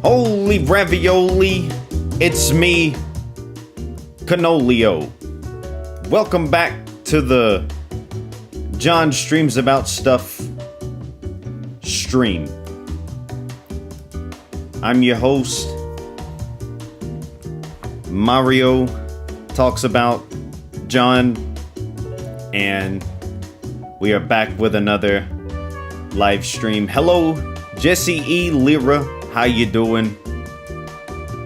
Holy ravioli, it's me, Canolio. Welcome back to the John Streams About Stuff stream. I'm your host. Mario talks about John, and we are back with another live stream. Hello, Jesse E. Lira. How you doing?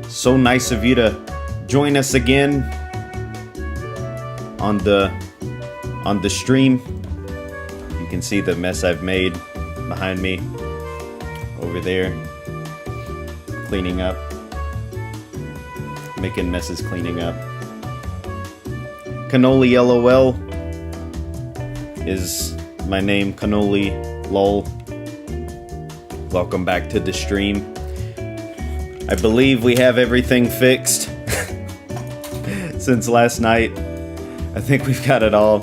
So nice of you to join us again on the stream. You can see the mess I've made behind me over there, cleaning up, making messes, cleaning up. Cannoli LOL is my name. Cannoli lol. Welcome back to the stream. I believe we have everything fixed since last night. I think we've got it all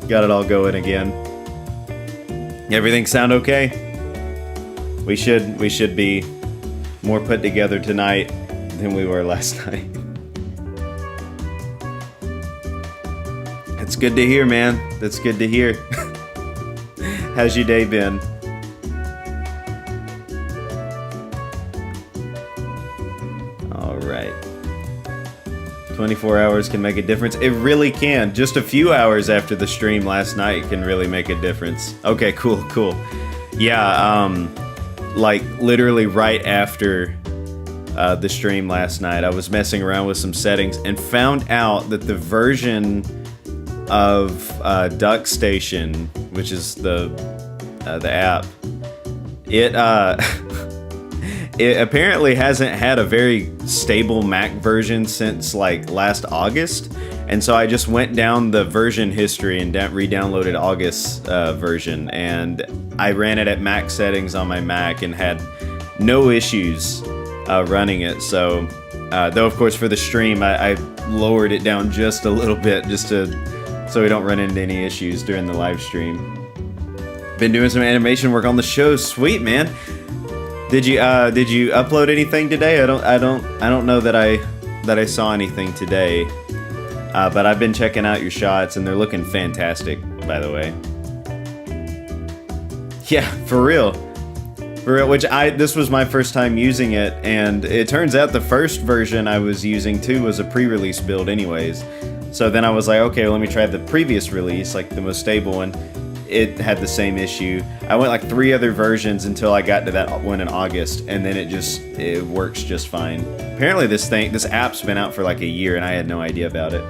going again. Everything sound okay? We should be more put together tonight than we were last night. That's good to hear, man. That's good to hear. How's your day been? All right. 24 hours can make a difference. It really can. Just a few hours after the stream last night can really make a difference. Okay, cool. Yeah, like literally right after the stream last night, I was messing around with some settings and found out that the version of DuckStation, which is the app, it apparently hasn't had a very stable Mac version since like last August, and so I just went down the version history and re-downloaded August's version, and I ran it at max settings on my Mac and had no issues running it. So though of course for the stream I lowered it down just a little bit just so we don't run into any issues during the live stream. Been doing some animation work on the show. Sweet, man. Did you upload anything today? I don't know that I saw anything today. But I've been checking out your shots and they're looking fantastic, by the way. Yeah, for real. This was my first time using it, and it turns out the first version I was using too was a pre-release build anyways. So then I was like, okay, well, let me try the previous release, like the most stable one. It had the same issue. I went like 3 other versions until I got to that one in August, and then it works just fine. Apparently this app's been out for like a year, and I had no idea about it.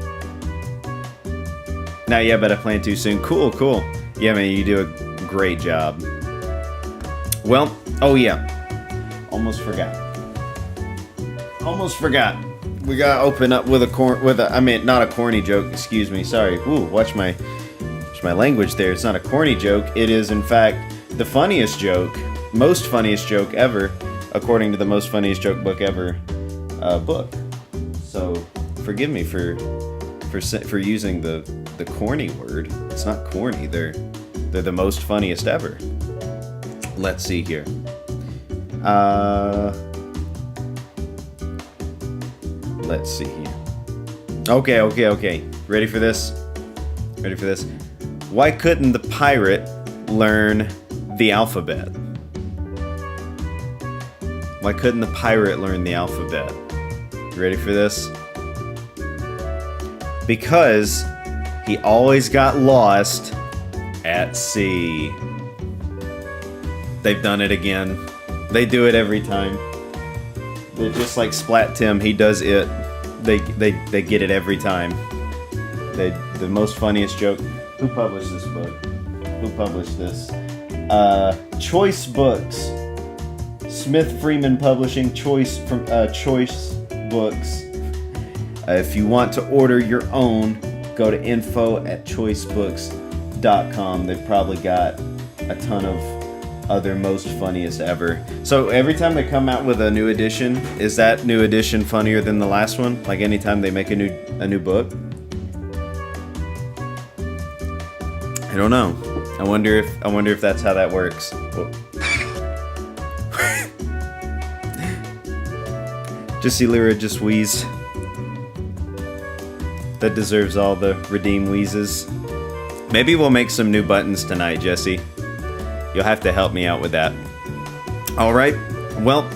Not yet, but I plan to soon. Cool. Yeah, man, you do a great job. Well, oh yeah, almost forgot. We gotta open up with not a corny joke. Excuse me. Sorry. Ooh, watch my language there. It's not a corny joke. It is in fact the funniest joke, most funniest joke ever, according to the most funniest joke book ever book. So forgive me for using the corny word. It's not corny. They're the most funniest ever. Let's see here. Let's see here. Okay. Ready for this? Why couldn't the pirate learn the alphabet? Why couldn't the pirate learn the alphabet? You ready for this? Because he always got lost at sea. They've done it again. They do it every time. They're just like Splat Tim. He does it. They get it every time. The most funniest joke. Who published this book? Who published this? Choice Books. Smith Freeman Publishing. Choice Books. If you want to order your own, go to info@choicebooks.com. They've probably got a ton of other most funniest ever. So every time they come out with a new edition, is that new edition funnier than the last one? Like anytime they make a new book? I don't know. I wonder if that's how that works. Jesse Lyra just wheezed. That deserves all the redeem wheezes. Maybe we'll make some new buttons tonight, Jesse. You'll have to help me out with that. Alright, well,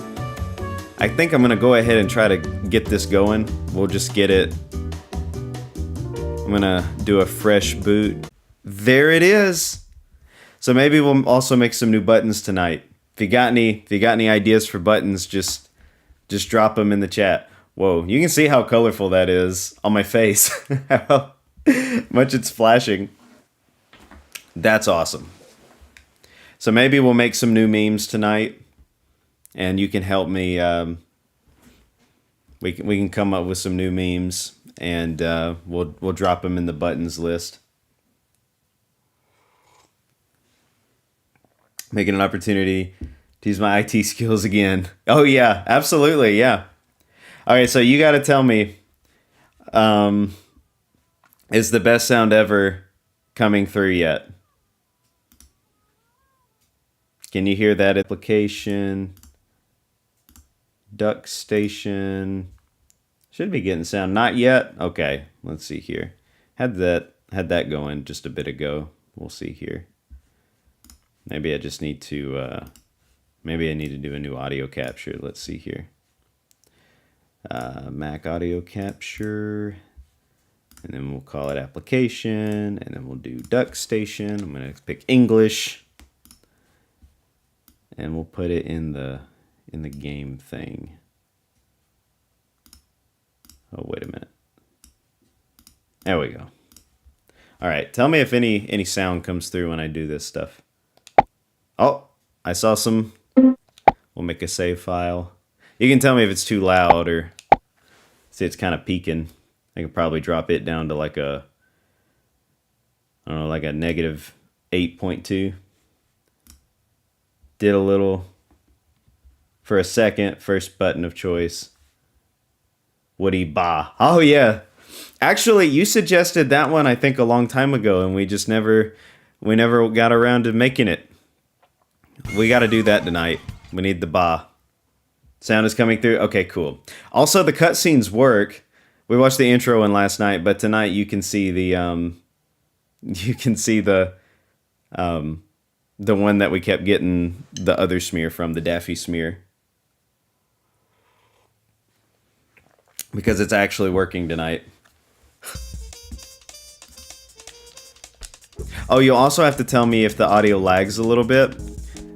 I think I'm gonna go ahead and try to get this going. We'll just get it. I'm gonna do a fresh boot. There it is! So maybe we'll also make some new buttons tonight. If you got any ideas for buttons, just drop them in the chat. Whoa, you can see how colorful that is on my face. How much it's flashing. That's awesome. So maybe we'll make some new memes tonight, and you can help me. We can come up with some new memes, and we'll drop them in the buttons list. Making an opportunity to use my IT skills again. Oh yeah, absolutely, yeah. All right, so you got to tell me, is the best sound ever coming through yet? Can you hear that? Application, duck station, should be getting sound. Not yet. Okay, let's see here. Had that going just a bit ago. We'll see here. Maybe I just need to. Maybe I need to do a new audio capture. Let's see here. Mac audio capture, and then we'll call it application, and then we'll do duck station. I'm gonna pick English, and we'll put it in the game thing. Oh, wait a minute. There we go. All right, tell me if any sound comes through when I do this stuff. Oh, I saw some. We'll make a save file. You can tell me if it's too loud or see it's kind of peaking. I can probably drop it down to like a, I don't know, like a negative 8.2. Did a little for a second. First button of choice. Woody Ba. Oh yeah. Actually, you suggested that one I think a long time ago, and we never got around to making it. We got to do that tonight. We need the ba. Sound is coming through. Okay, cool. Also, the cutscenes work. We watched the intro one last night, but tonight you can see the one that we kept getting the other smear from, the Daffy smear, because it's actually working tonight. Oh, you'll also have to tell me if the audio lags a little bit.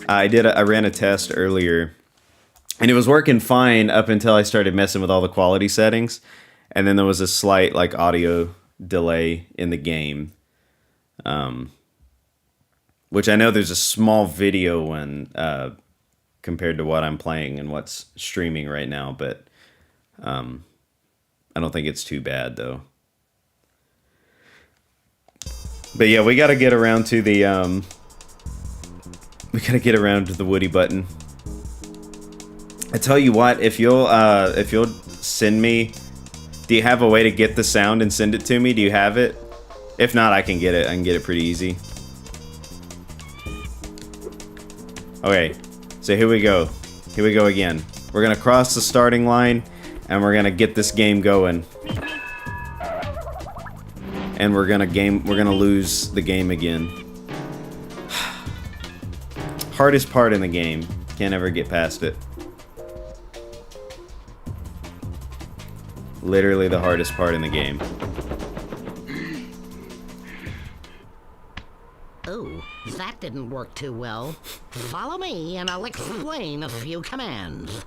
I ran a test earlier, and it was working fine up until I started messing with all the quality settings, and then there was a slight like audio delay in the game, which I know there's a small video one compared to what I'm playing and what's streaming right now, but I don't think it's too bad though. But yeah, we got to get around to the Woody button. I tell you what, if you'll send me, do you have a way to get the sound and send it to me? Do you have it? If not, I can get it. I can get it pretty easy. Okay, so here we go. Here we go again. We're gonna cross the starting line, and we're gonna get this game going. And we're gonna lose the game again. Hardest part in the game. Can't ever get past it. Literally the hardest part in the game. Oh, that didn't work too well. Follow me and I'll explain a few commands.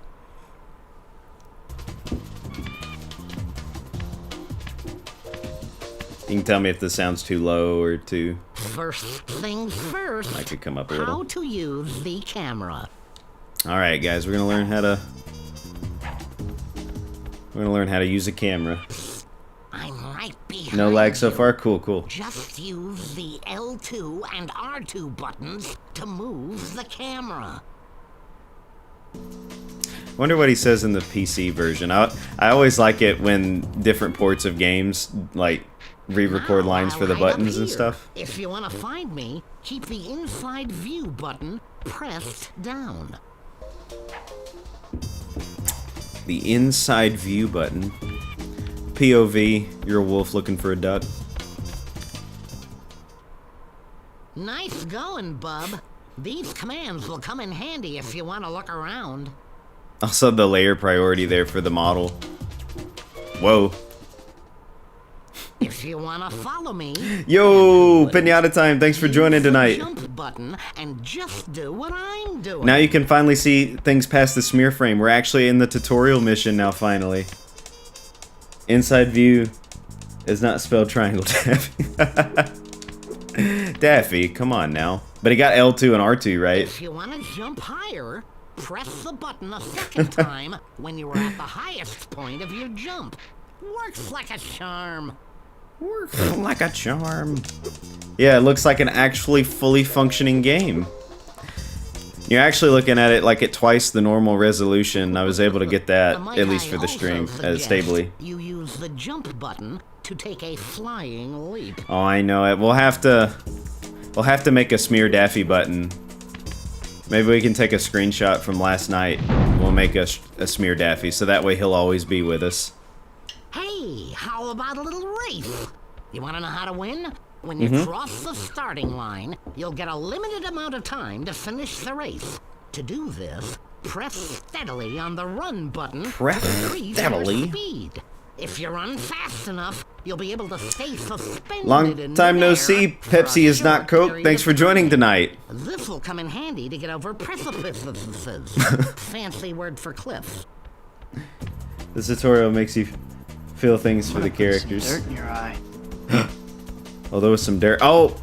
You can tell me if this sounds too low or too... First things first. I could come up a little. How to use the camera. Alright guys, we're gonna learn how to use a camera. I'm right behind No lag so you. far? Cool, cool. Just use the L2 and R2 buttons to move the camera. Wonder what he says in the PC version. I always like it when different ports of games like re-record lines for the buttons and stuff. If you want to find me, keep the inside view button pressed down. the inside view button. POV, you're a wolf looking for a duck. Nice going, bub. These commands will come in handy if you want to look around. Also the layer priority there for the model. Whoa. If you want to follow me... Yo, Pinata time, thanks for joining tonight. Jump button and just do what I'm doing. Now you can finally see things past the smear frame. We're actually in the tutorial mission now, finally. Inside view is not spelled triangle, Daffy. Daffy, come on now. But he got L2 and R2, right? If you want to jump higher, press the button a second time when you are at the highest point of your jump. Works like a charm. Works like a charm. Yeah, it looks like an actually fully functioning game. You're actually looking at it like at twice the normal resolution. I was able to get that, at least for the stream, stably. You use the jump button to take a flying leap. Oh, I know it. We'll have to make a smear Daffy button. Maybe we can take a screenshot from last night. We'll make a smear Daffy, so that way he'll always be with us. Hey, how about a little race? You want to know how to win? When you cross the starting line, you'll get a limited amount of time to finish the race. To do this, press steadily on the run button to increase your speed. If you run fast enough, you'll be able to stay suspended Long time no see. Pepsi is not Coke. Thanks for joining tonight. This will come in handy to get over precipices. Fancy word for cliffs. This tutorial makes you feel things for the characters. Dirt in your eye. Oh, there was some dirt. Oh!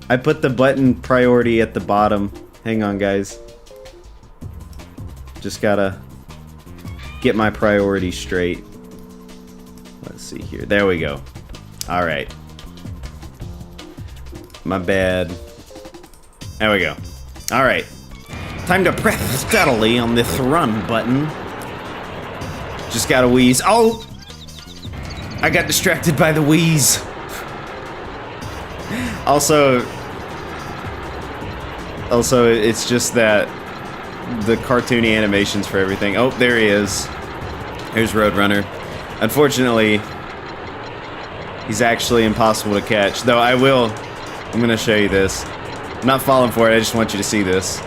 I put the button priority at the bottom. Hang on, guys. Just gotta get my priority straight. Let's see here. There we go. Alright. My bad. There we go. Alright. Time to press steadily on this run button. Just gotta wheeze. Oh! I got distracted by the wheeze. Also, it's just that the cartoony animations for everything. Oh, there he is. Here's Roadrunner. Unfortunately, he's actually impossible to catch. Though I'm gonna show you this. I'm not falling for it, I just want you to see this.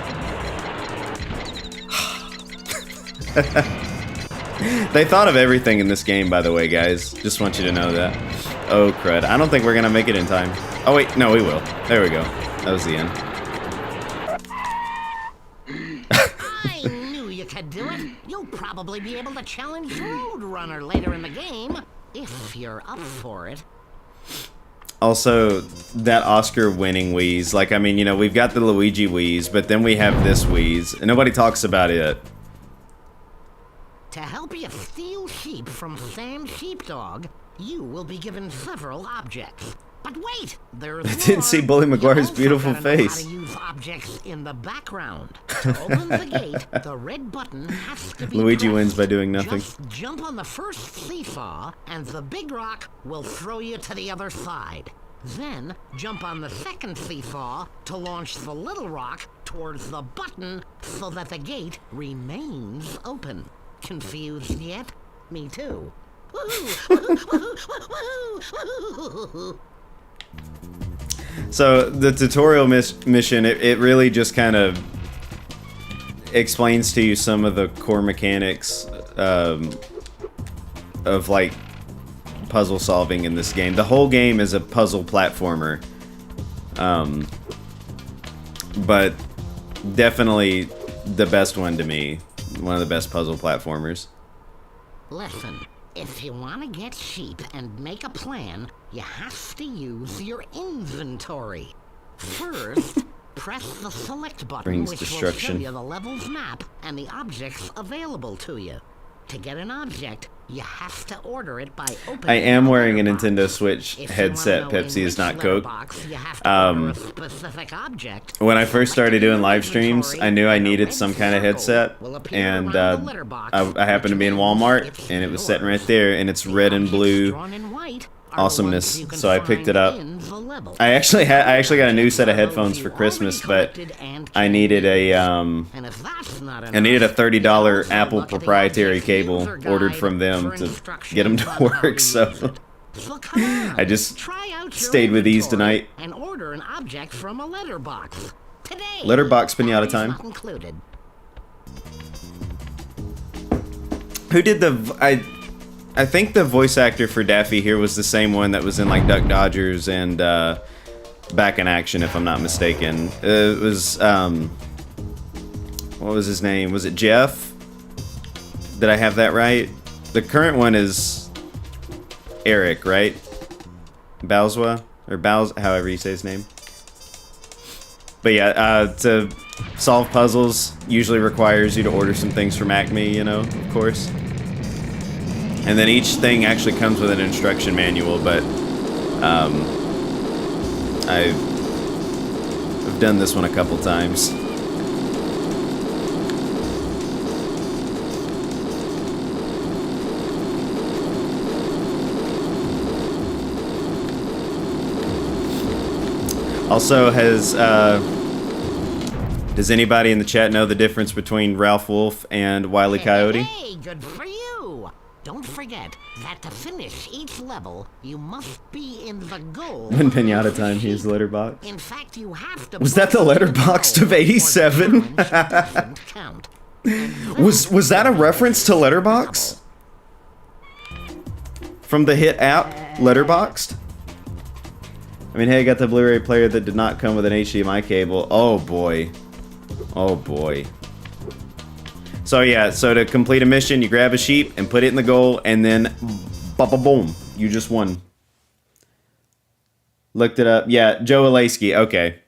They thought of everything in this game, by the way, guys. Just want you to know that. Oh, crud. I don't think we're gonna make it in time. Oh, wait. No, we will. There we go. That was the end. I knew you could do it. You'll probably be able to challenge Roadrunner later in the game, if you're up for it. Also, that Oscar-winning wheeze. Like, I mean, you know, we've got the Luigi wheeze, but then we have this wheeze, and nobody talks about it. To help you steal sheep from Sam Sheepdog, you will be given several objects. But wait, there's more. I didn't see Bully McGuire's beautiful face. How to use objects in the background. To open the gate, the red button has to be Luigi pressed. wins by doing nothing. Just jump on the first seesaw, and the big rock will throw you to the other side. Then, jump on the second seesaw to launch the little rock towards the button so that the gate remains open. Confused yet? Me too. So the tutorial mission, it really just kind of explains to you some of the core mechanics of like puzzle solving in this game. The whole game is a puzzle platformer, but definitely the best one to me. One of the best puzzle platformers. Listen, if you want to get sheep and make a plan, you have to use your inventory. First, press the select button, Brings which destruction. will show you the level's map and the objects available to you. To get an object, you have to order it by opening I am a wearing a letterbox. Nintendo Switch If you headset. wanna know Pepsi in is not which Coke. letterbox you have to order a specific object, When I first started doing live streams, inventory I knew I and a needed red some kind of circle headset, will appear and around the letterbox, I happened to be in which means Walmart, it's and it was yours. sitting right there, and it's The red and objects blue drawn in white awesomeness, so I picked it up. I actually got a new set of headphones for Christmas, but I needed a $30 Apple proprietary cable ordered from them to get them to work. So I just stayed with these tonight. And order an object from a letterbox. Today, Letterbox pinata time. Who did the... I think the voice actor for Daffy here was the same one that was in like Duck Dodgers and Back in Action, if I'm not mistaken. It was what was his name? Was it Jeff? Did I have that right? The current one is Eric, right? Balswa or Bals, however you say his name. But yeah, to solve puzzles usually requires you to order some things from Acme, you know, of course. And then each thing actually comes with an instruction manual, but I've done this one a couple times. Also, does anybody in the chat know the difference between Ralph Wolf and Wile E. Coyote? Hey, good for you! Don't forget that to finish each level, you must be in the goal. When Pinata Time, he used the letterbox. In fact, you have to. Was that the letterbox of '87? Was that a reference to Letterbox? From the hit app Letterboxd? I mean, hey, I got the Blu-ray player that did not come with an HDMI cable. Oh boy. Oh boy. So yeah, so to complete a mission, you grab a sheep and put it in the goal, and then boom, you just won. Looked it up. Yeah, Joe Alaskey. Okay.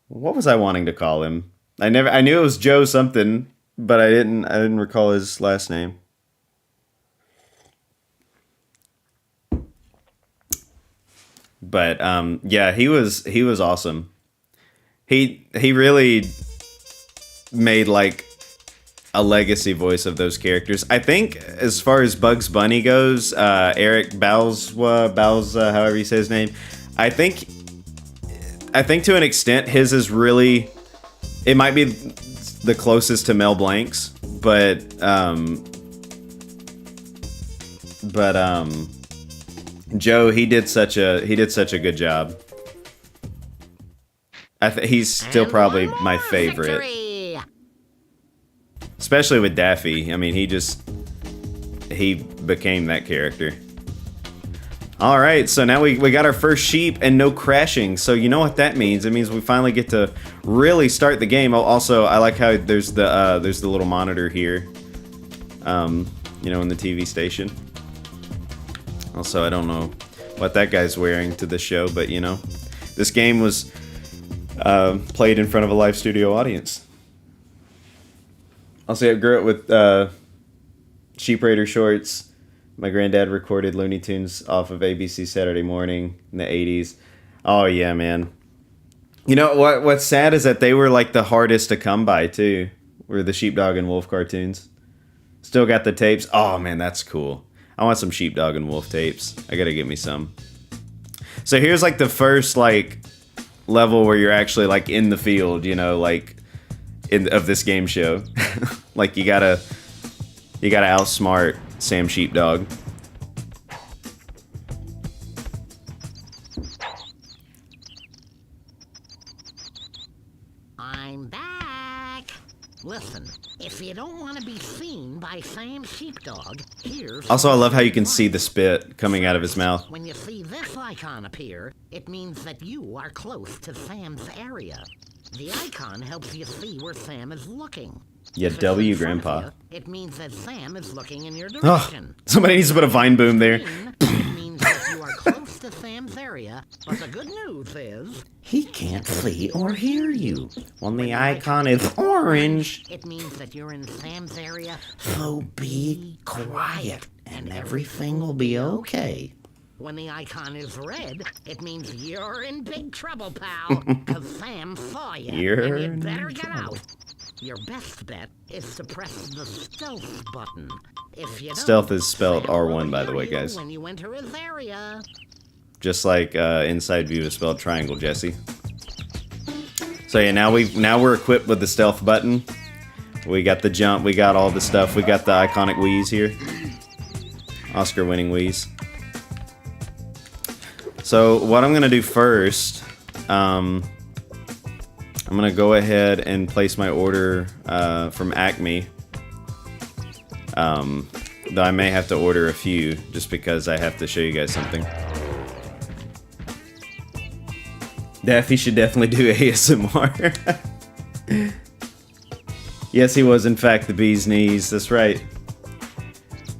What was I wanting to call him? I knew it was Joe something, but I didn't recall his last name. But yeah, he was awesome. He really made like a legacy voice of those characters. I think as far as Bugs Bunny goes, Eric Balswa, however you say his name, I think to an extent his is really, it might be the closest to Mel Blanc's, but Joe, he did such a good job. He's still probably my favorite. Victory! Especially with Daffy. I mean, he became that character. Alright, so now we got our first sheep and no crashing. So you know what that means. It means we finally get to really start the game. Also, I like how there's the little monitor here. You know, in the TV station. Also, I don't know what that guy's wearing to the show, but you know, this game was played in front of a live studio audience. Also, I grew up with Sheep Raider shorts. My granddad recorded Looney Tunes off of ABC Saturday Morning in the 80s. Oh yeah, man. You know what's sad is that they were like the hardest to come by too. Were the Sheepdog and Wolf cartoons. Still got the tapes. Oh man, that's cool. I want some Sheepdog and Wolf tapes. I gotta get me some. So here's like the first like level where you're actually like in the field, you know, like of this game show. Like you gotta outsmart Sam Sheepdog. I'm back. Listen, if you don't want to be seen by Sam Sheepdog, here's... Also, I love how you can see the spit coming out of his mouth. When you see this icon appear, it means that you are close to Sam's area. The icon helps you see where Sam is looking. Yeah, W, Grandpa. It means that Sam is looking in your Oh, direction. somebody needs to put a vine boom there. It means that you are close to Sam's area, but the good news is... He can't see or hear you. When the icon is orange. It means that you're in Sam's area. So be quiet and everything will be okay. When the icon is red, it means you're in big trouble, pal. Because Sam saw you, You're and in you better get trouble. out. Your best bet is to press the stealth button. If you Stealth don't, is spelled Sam will R1, by the hear way, you guys. when you enter his area. Just like inside view is spelled triangle, Jesse. So yeah, now we're equipped with the stealth button. We got the jump, we got all the stuff, we got the iconic wheeze here. Oscar-winning wheeze. So what I'm gonna do first, I'm gonna go ahead and place my order from Acme. Though I may have to order a few, just because I have to show you guys something. Daffy should definitely do ASMR. Yes, he was in fact the bee's knees, that's right.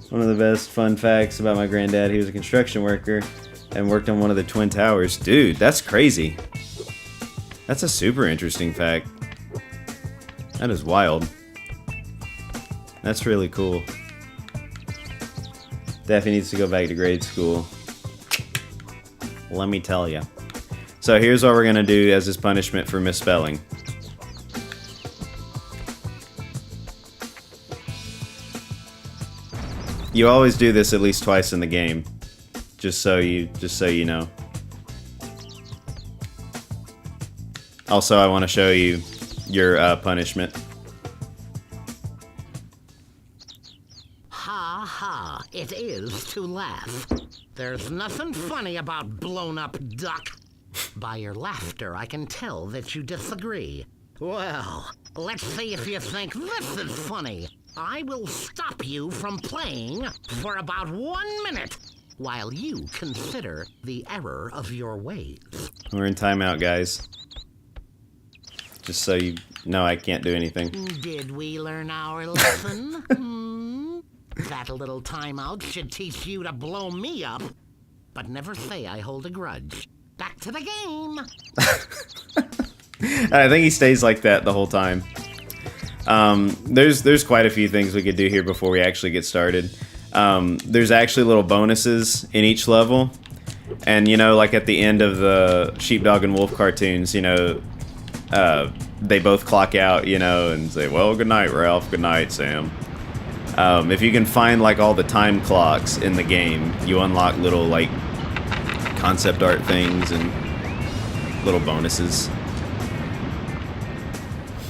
One of the best fun facts about my granddad, he was a construction worker and worked on one of the Twin Towers. Dude, that's crazy. That's a super interesting fact. That is wild. That's really cool. Daffy needs to go back to grade school. Let me tell ya. So here's what we're gonna do as his punishment for misspelling. You always do this at least twice in the game, just so you know. Also, I want to show you your punishment. Ha ha, it is to laugh. There's nothing funny about blown up duck. By your laughter, I can tell that you disagree. Well, let's see if you think this is funny. I will stop you from playing for about 1 minute while you consider the error of your ways. We're in timeout, guys. Just so you know, I can't do anything. Did we learn our lesson? That little timeout should teach you to blow me up, but never say I hold a grudge. Back to the game. I think he stays like that the whole time. There's quite a few things we could do here before we actually get started. There's actually little bonuses in each level, and you know, like at the end of the Sheepdog and Wolf cartoons, you know, they both clock out, you know, and say, "Well, good night, Ralph. Good night, Sam." If you can find like all the time clocks in the game, you unlock little like concept art things and little bonuses.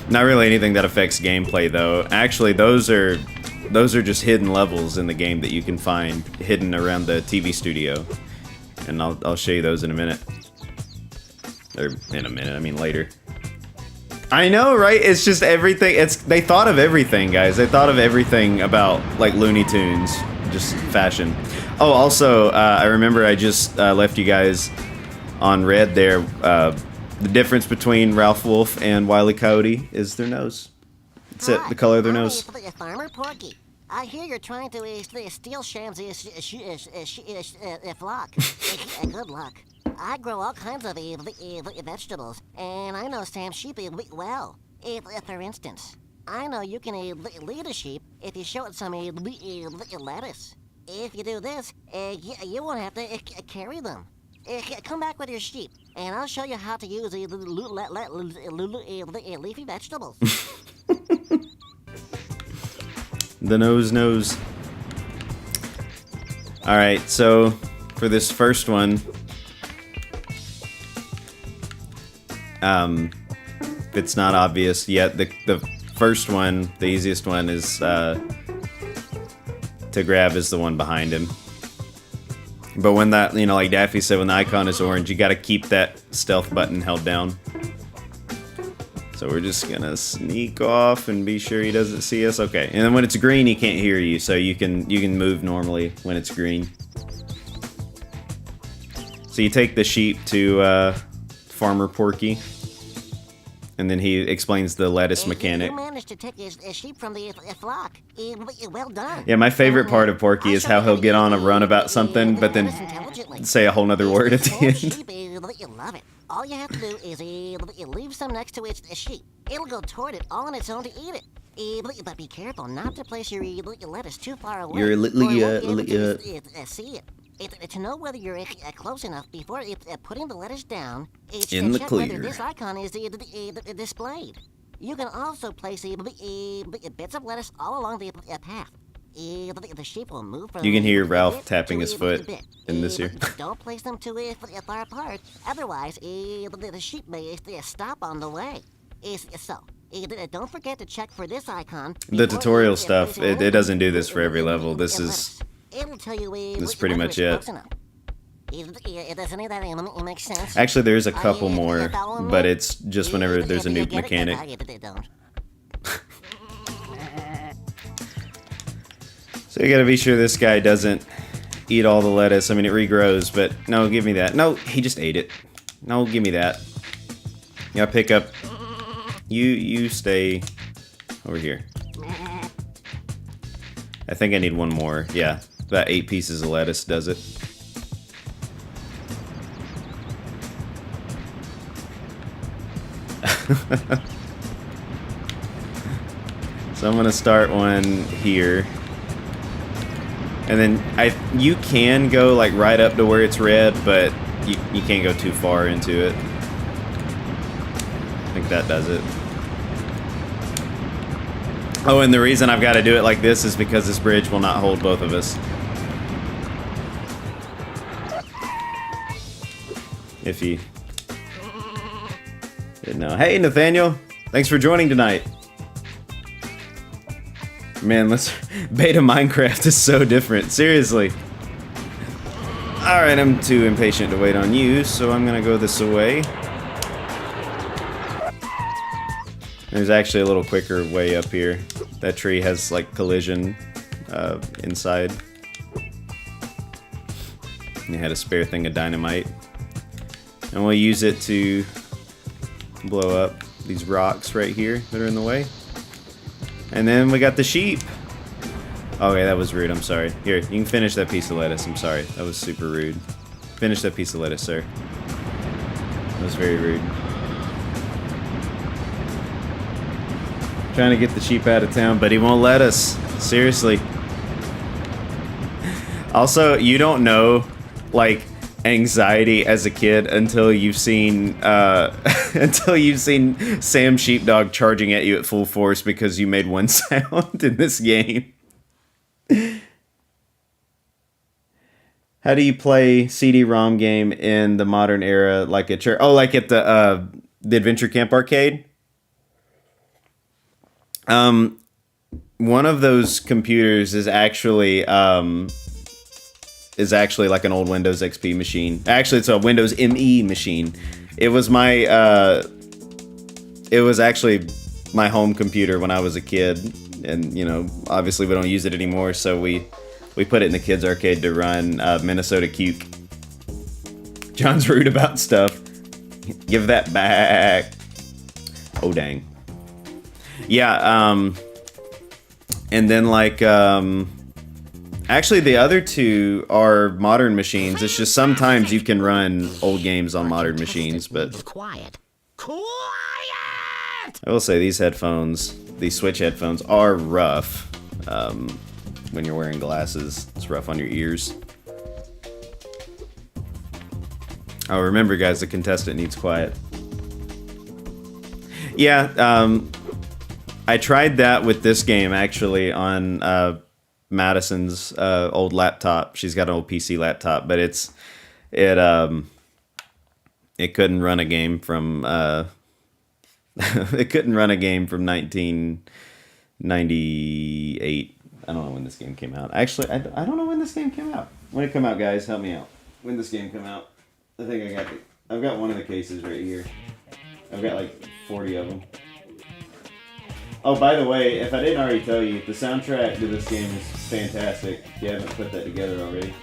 Not really anything that affects gameplay though. Actually, those are just hidden levels in the game that you can find hidden around the TV studio. And I'll show you those in a minute. Or in a minute, I mean later. I know, right? It's just everything. They thought of everything, guys. They thought of everything about like Looney Tunes, just fashion. Oh, also, I remember I just left you guys on red there. The difference between Ralph Wolf and Wile E. Coyote is their nose. That's it, the color of their nose. Farmer Porky. I hear you're trying to steal Sham's flock. Good luck. I grow all kinds of vegetables, and I know Sam's sheep well. For instance, I know you can lead a sheep if you show it some lettuce. If you do this, you won't have to carry them. Come back with your sheep, and I'll show you how to use leafy vegetables. The nose. Alright, so for this first one, if it's not obvious yet, the first one, the easiest one, is to grab is the one behind him. But when that, you know, like Daffy said, when the icon is orange, you gotta keep that stealth button held down. So we're just gonna sneak off and be sure he doesn't see us. Okay, and then when it's green, he can't hear you, so you can move normally when it's green. So you take the sheep to Farmer Porky, and then he explains the lettuce mechanic. You managed to take a sheep from the flock. Well done. Yeah, my favorite part of Porky is how he'll get on a run about something, but then say a whole nother word at the end. Sheep, you love it. All you have to do is leave some next to its sheep. It'll go toward it all on its own to eat it. But be careful not to place your lettuce too far away. You're see it. To know whether you're close enough before putting the lettuce down, in the check clear. whether this icon is displayed. You can also place bits of lettuce all along the path. The sheep will move from You can hear bit Ralph to tapping his foot bit. in this here. Don't place them too far apart, otherwise the sheep may stop on the way. So, don't forget to check for this icon. The before tutorial you stuff, place anything it doesn't do this for every level. This in is letters. It'll tell you this is pretty whether much it's it. close enough. Does any of that make sense? Actually, there's a couple you more, following me? but it's just whenever there's a new You get it? mechanic. I don't. So you gotta be sure this guy doesn't eat all the lettuce. I mean, it regrows, but no, give me that. No, he just ate it. No, give me that. Yeah, pick up. You stay over here. I think I need one more. Yeah, about 8 pieces of lettuce does it. So I'm gonna start one here. And then you can go like right up to where it's red, but you can't go too far into it. I think that does it. Oh, and the reason I've got to do it like this is because this bridge will not hold both of us. If you didn't know. Hey, Nathaniel. Thanks for joining tonight. Man, beta Minecraft is so different. Seriously. Alright, I'm too impatient to wait on you, so I'm gonna go this way. There's actually a little quicker way up here. That tree has like collision inside. And it had a spare thing of dynamite. And we'll use it to blow up these rocks right here that are in the way. And then we got the sheep. Okay, that was rude. I'm sorry. Here, you can finish that piece of lettuce. I'm sorry. That was super rude. Finish that piece of lettuce, sir. That was very rude. Trying to get the sheep out of town, but he won't let us. Seriously. Also, you don't know, like, anxiety as a kid until you've seen Sam Sheepdog charging at you at full force because you made one sound in this game. How do you play CD-ROM game in the modern era, like at church? Oh, like at the Adventure Camp arcade. One of those computers is actually like an old Windows XP machine. Actually, it's a Windows ME machine. It was actually my home computer when I was a kid, and you know, obviously we don't use it anymore, so we put it in the kids arcade to run Minnesota Cuke. John's rude about stuff. Give that back. Oh dang. Yeah. And then like actually, the other two are modern machines. It's just sometimes you can run old games on modern machines, but Quiet. I will say these headphones, these Switch headphones, are rough. When you're wearing glasses, it's rough on your ears. Oh, remember, guys, the contestant needs quiet. Yeah, I tried that with this game actually on Madison's old laptop. She's got an old PC laptop, but it couldn't run a game from it couldn't run a game from 1998. I don't know when this game came out. Actually, I don't know when this game came out. When it come out, guys, help me out. When this game come out? I think I've got one of the cases right here. I've got like 40 of them. Oh, by the way, if I didn't already tell you, the soundtrack to this game is fantastic. If you haven't put that together already.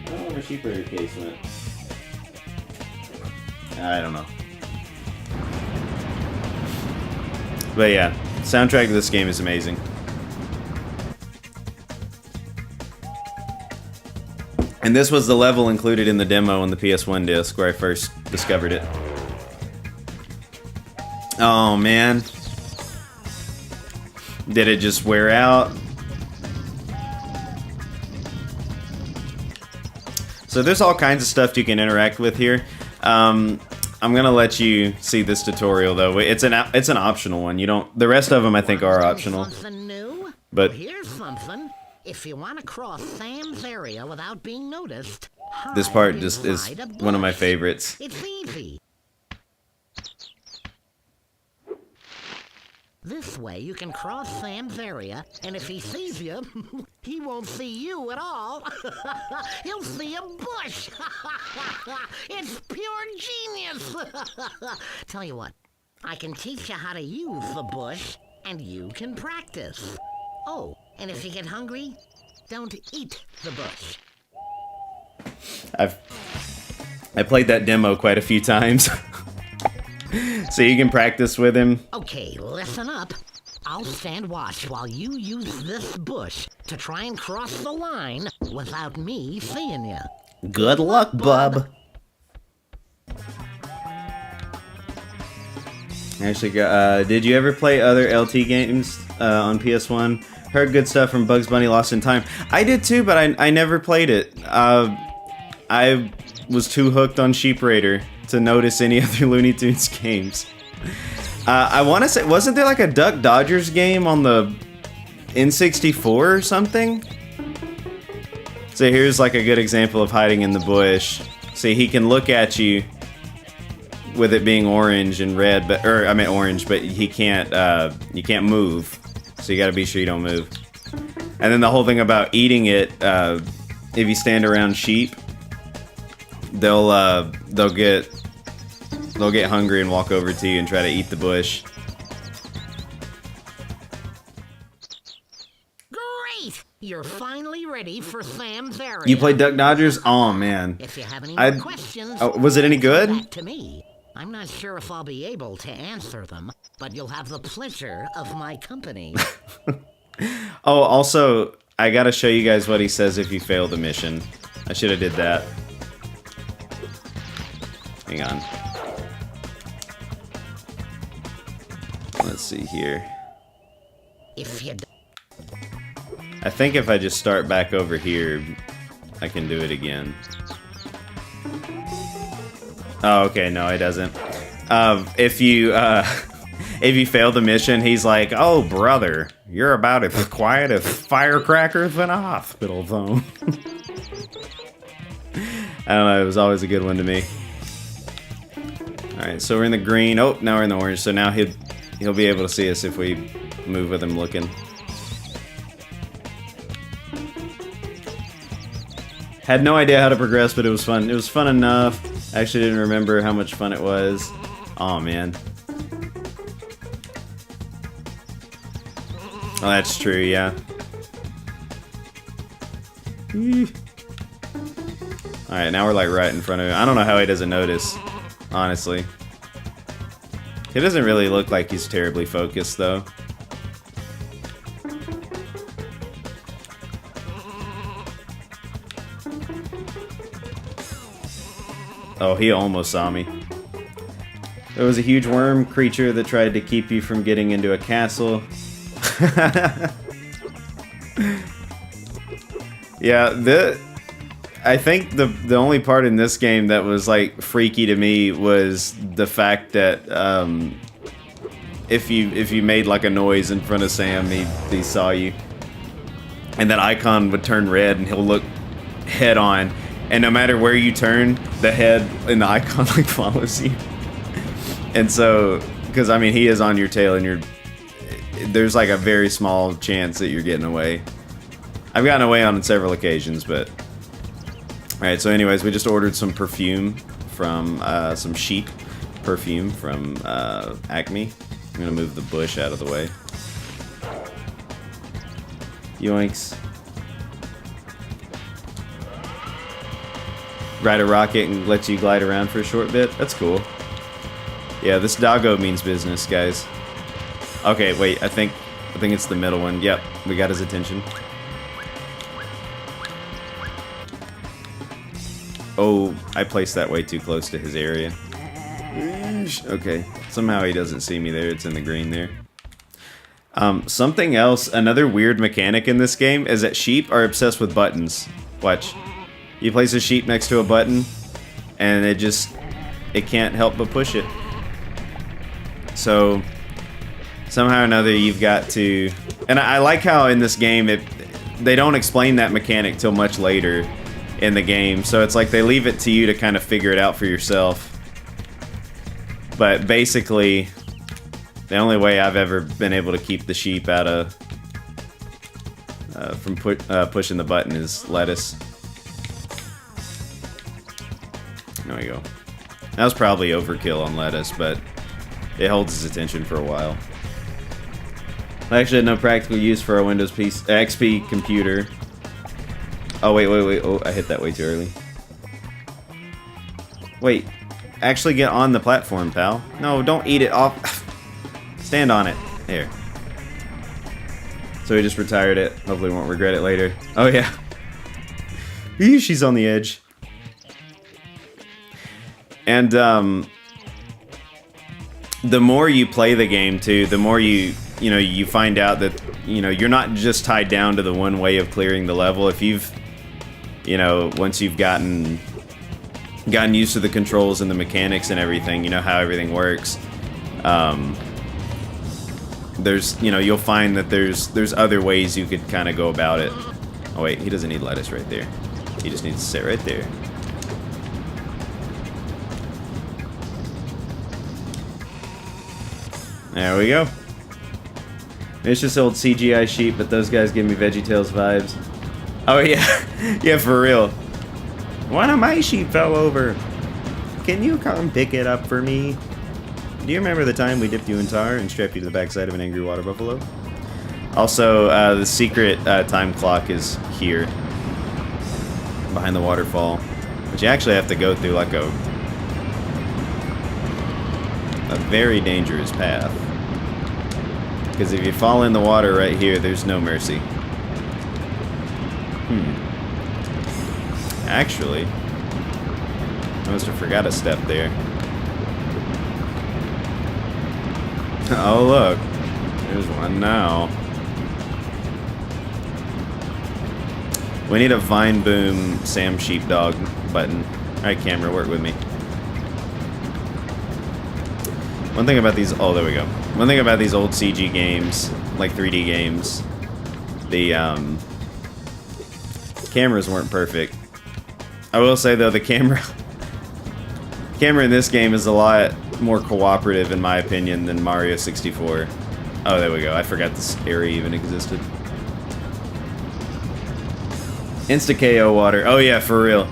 I don't know where my sheep herder case went. I don't know. But yeah, soundtrack to this game is amazing. And this was the level included in the demo on the PS1 disc where I first discovered it. Oh man. Did it just wear out? So there's all kinds of stuff you can interact with here. I'm gonna let you see this tutorial though. It's an optional one. You don't. The rest of them I think are optional. Something new? But well, here's something. If you want to cross Sam's area without being noticed, this part hide just is inside a one of my bush. favorites. It's easy. This way you can cross Sam's area, and if he sees you, he won't see you at all. He'll see a bush. It's pure genius. Tell you what, I can teach you how to use the bush, and you can practice. Oh, and if you get hungry, don't eat the bush. I played that demo quite a few times. So you can practice with him. Okay, listen up. I'll stand watch while you use this bush to try and cross the line without me seeing you. Good luck, bub. Actually, did you ever play other LT games on PS1? Heard good stuff from Bugs Bunny Lost in Time. I did too, but I never played it. I was too hooked on Sheep Raider to notice any other Looney Tunes games. I want to say, wasn't there like a Duck Dodgers game on the N64 or something? So here's like a good example of hiding in the bush. See, he can look at you with it being orange and red, but orange, but he can't. You can't move, so you got to be sure you don't move. And then the whole thing about eating it, if you stand around sheep, they'll get hungry and walk over to you and try to eat the bush. Great! You're finally ready for Sam's area. You played Duck Dodgers? Oh man. If you have any more questions, was it any good? back to me. I'm not sure if I'll be able to answer them, but you'll have the pleasure of my company. Oh, also, I gotta show you guys what he says if you fail the mission. I should have did that. Hang on. Let's see here. If you I think if I just start back over here, I can do it again. Oh, okay, no, it doesn't. If you fail the mission, he's like, "Oh, brother, you're about as quiet as firecrackers in a hospital phone." I don't know, it was always a good one to me. Alright, so we're in the green. Oh, now we're in the orange, so now he'll be able to see us if we move with him looking. Had no idea how to progress, but it was fun. It was fun enough. I actually didn't remember how much fun it was. Oh man. Oh, that's true, yeah. Alright, now we're like right in front of him. I don't know how he doesn't notice, honestly. He doesn't really look like he's terribly focused, though. Oh, he almost saw me. There was a huge worm creature that tried to keep you from getting into a castle. Yeah, I think the only part in this game that was like freaky to me was the fact that if you made like a noise in front of Sam, he saw you, and that icon would turn red and he'll look head on, and no matter where you turn, the head in the icon like follows you. And so, because I mean he is on your tail, and there's like a very small chance that you're getting away. I've gotten away on several occasions, but. Alright, so anyways, we just ordered some perfume from, some sheep perfume from, Acme. I'm gonna move the bush out of the way. Yoinks. Ride a rocket and let you glide around for a short bit? That's cool. Yeah, this doggo means business, guys. Okay, wait, I think it's the middle one. Yep, we got his attention. Oh, I placed that way too close to his area. Okay, somehow he doesn't see me there. It's in the green there. Something else, another weird mechanic in this game is that sheep are obsessed with buttons. Watch. You place a sheep next to a button, and it it can't help but push it. So somehow or another you've got to, and I like how in this game they don't explain that mechanic till much later in the game, so it's like they leave it to you to kind of figure it out for yourself. But basically, the only way I've ever been able to keep the sheep out of from pushing the button is lettuce. There we go. That was probably overkill on lettuce, but it holds his attention for a while. I actually had no practical use for a Windows XP computer. Oh, wait. Oh, I hit that way too early. Wait. Actually get on the platform, pal. No, don't eat it off. Stand on it. There. So he just retired it. Hopefully won't regret it later. Oh, yeah. Eee, she's on the edge. And, the more you play the game, too, the more you find out that, you're not just tied down to the one way of clearing the level. If you've, once you've gotten used to the controls and the mechanics and everything, you know how everything works, there's, you'll find that there's other ways you could kind of go about it. Oh, wait, he doesn't need lettuce right there. He just needs to sit right there. There we go. It's just old CGI sheep, but those guys give me VeggieTales vibes. Oh, yeah. Yeah, for real. One of my sheep fell over. Can you come pick it up for me? Do you remember the time we dipped you in tar and strapped you to the backside of an angry water buffalo? Also, the secret time clock is here. Behind the waterfall. But you actually have to go through like a very dangerous path. Because if you fall in the water right here, there's no mercy. Actually, I must have forgot a step there. Oh, look. There's one now. We need a Vine Boom Sam Sheepdog button. Alright, camera, work with me. One thing about these... Oh, there we go. One thing about these old CG games, like 3D games, the cameras weren't perfect. I will say, though, the camera in this game is a lot more cooperative, in my opinion, than Mario 64. Oh, there we go. I forgot this area even existed. Insta-KO water. Oh, yeah, for real.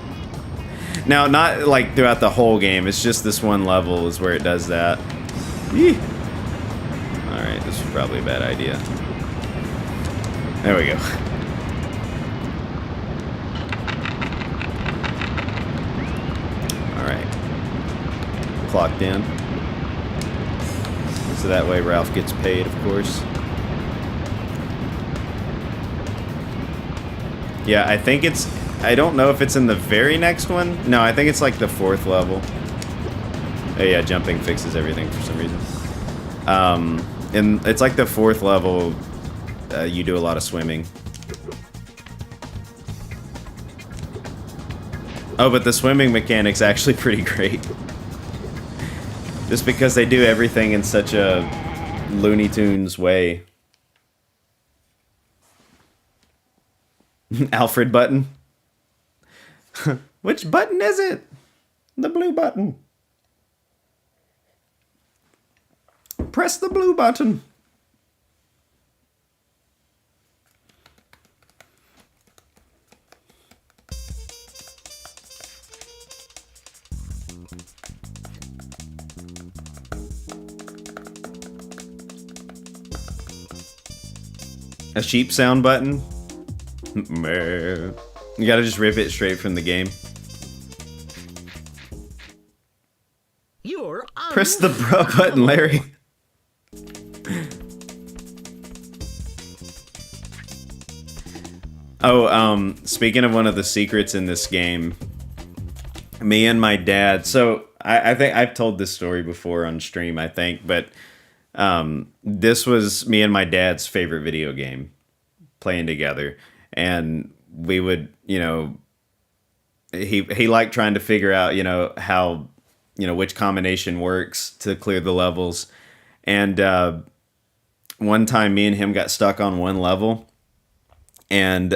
Now, not, like, throughout the whole game. It's just this one level is where it does that. Yee. Alright, this was probably a bad idea. There we go. Alright. Clocked in. So that way Ralph gets paid, of course. Yeah, I think it's... I don't know if it's in the very next one. No, I think it's like the 4th level. Oh yeah, jumping fixes everything for some reason. And it's like the 4th level, you do a lot of swimming. Oh, but the swimming mechanic's actually pretty great. Just because they do everything in such a Looney Tunes way. Alfred button. Which button is it? The blue button. Press the blue button. A sheep sound button? You gotta just rip it straight from the game. You're Press the bra button, Larry. Oh, speaking of one of the secrets in this game, me and my dad, so I think I've told this story before on stream, I think, but this was me and my dad's favorite video game, playing together, and we would, he liked trying to figure out, how which combination works to clear the levels. And one time me and him got stuck on one level, and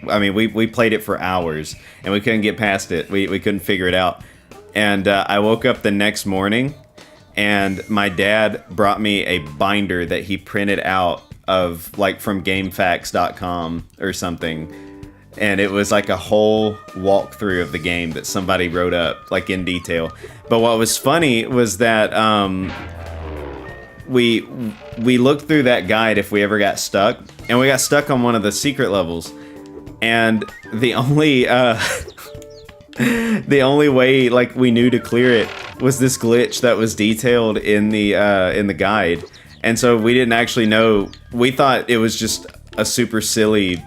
we played it for hours and we couldn't get past it. We couldn't figure it out. And I woke up the next morning and my dad brought me a binder that he printed out of, like, from GameFAQs.com or something. And it was like a whole walkthrough of the game that somebody wrote up, like, in detail. But what was funny was that we looked through that guide if we ever got stuck, and we got stuck on one of the secret levels. And the only the only way, like, we knew to clear it was this glitch that was detailed in the guide. And so we didn't actually know. We thought it was just a super silly,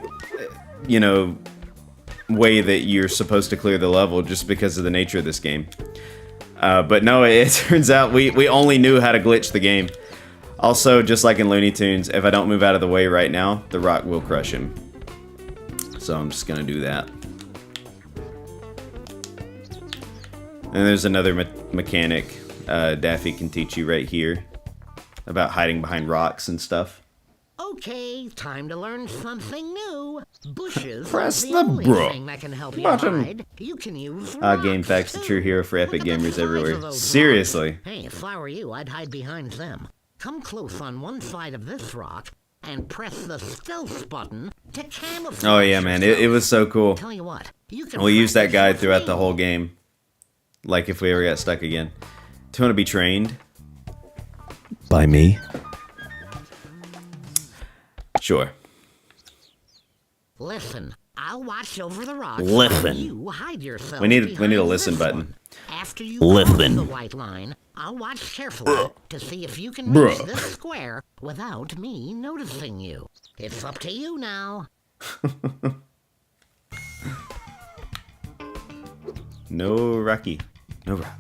way that you're supposed to clear the level just because of the nature of this game. But no, it turns out we only knew how to glitch the game. Also, just like in Looney Tunes, if I don't move out of the way right now, the rock will crush him. So I'm just gonna do that. And there's another mechanic Daffy can teach you right here about hiding behind rocks and stuff. Okay, time to learn something new. Bushes Press is the only thing that can help you button. hide. You can use GameFAQs, the true hero for epic gamers everywhere. Seriously. Hey, if I were you, I'd hide behind them. Come close on one side of this rock and press the stealth button to camouflage. Oh yeah, man, it was so cool. Tell you what, you can We'll use that practice guide with throughout me. the whole game. Like if we ever got stuck again. Do you want to be trained? By me? Sure. Listen, I'll watch over the rocks. Listen. You hide yourself. We need a behind listen this button. one. After you Listen. cross the white line, I'll watch carefully to see if you can reach this square without me noticing you. It's up to you now. No Rocky. No rock.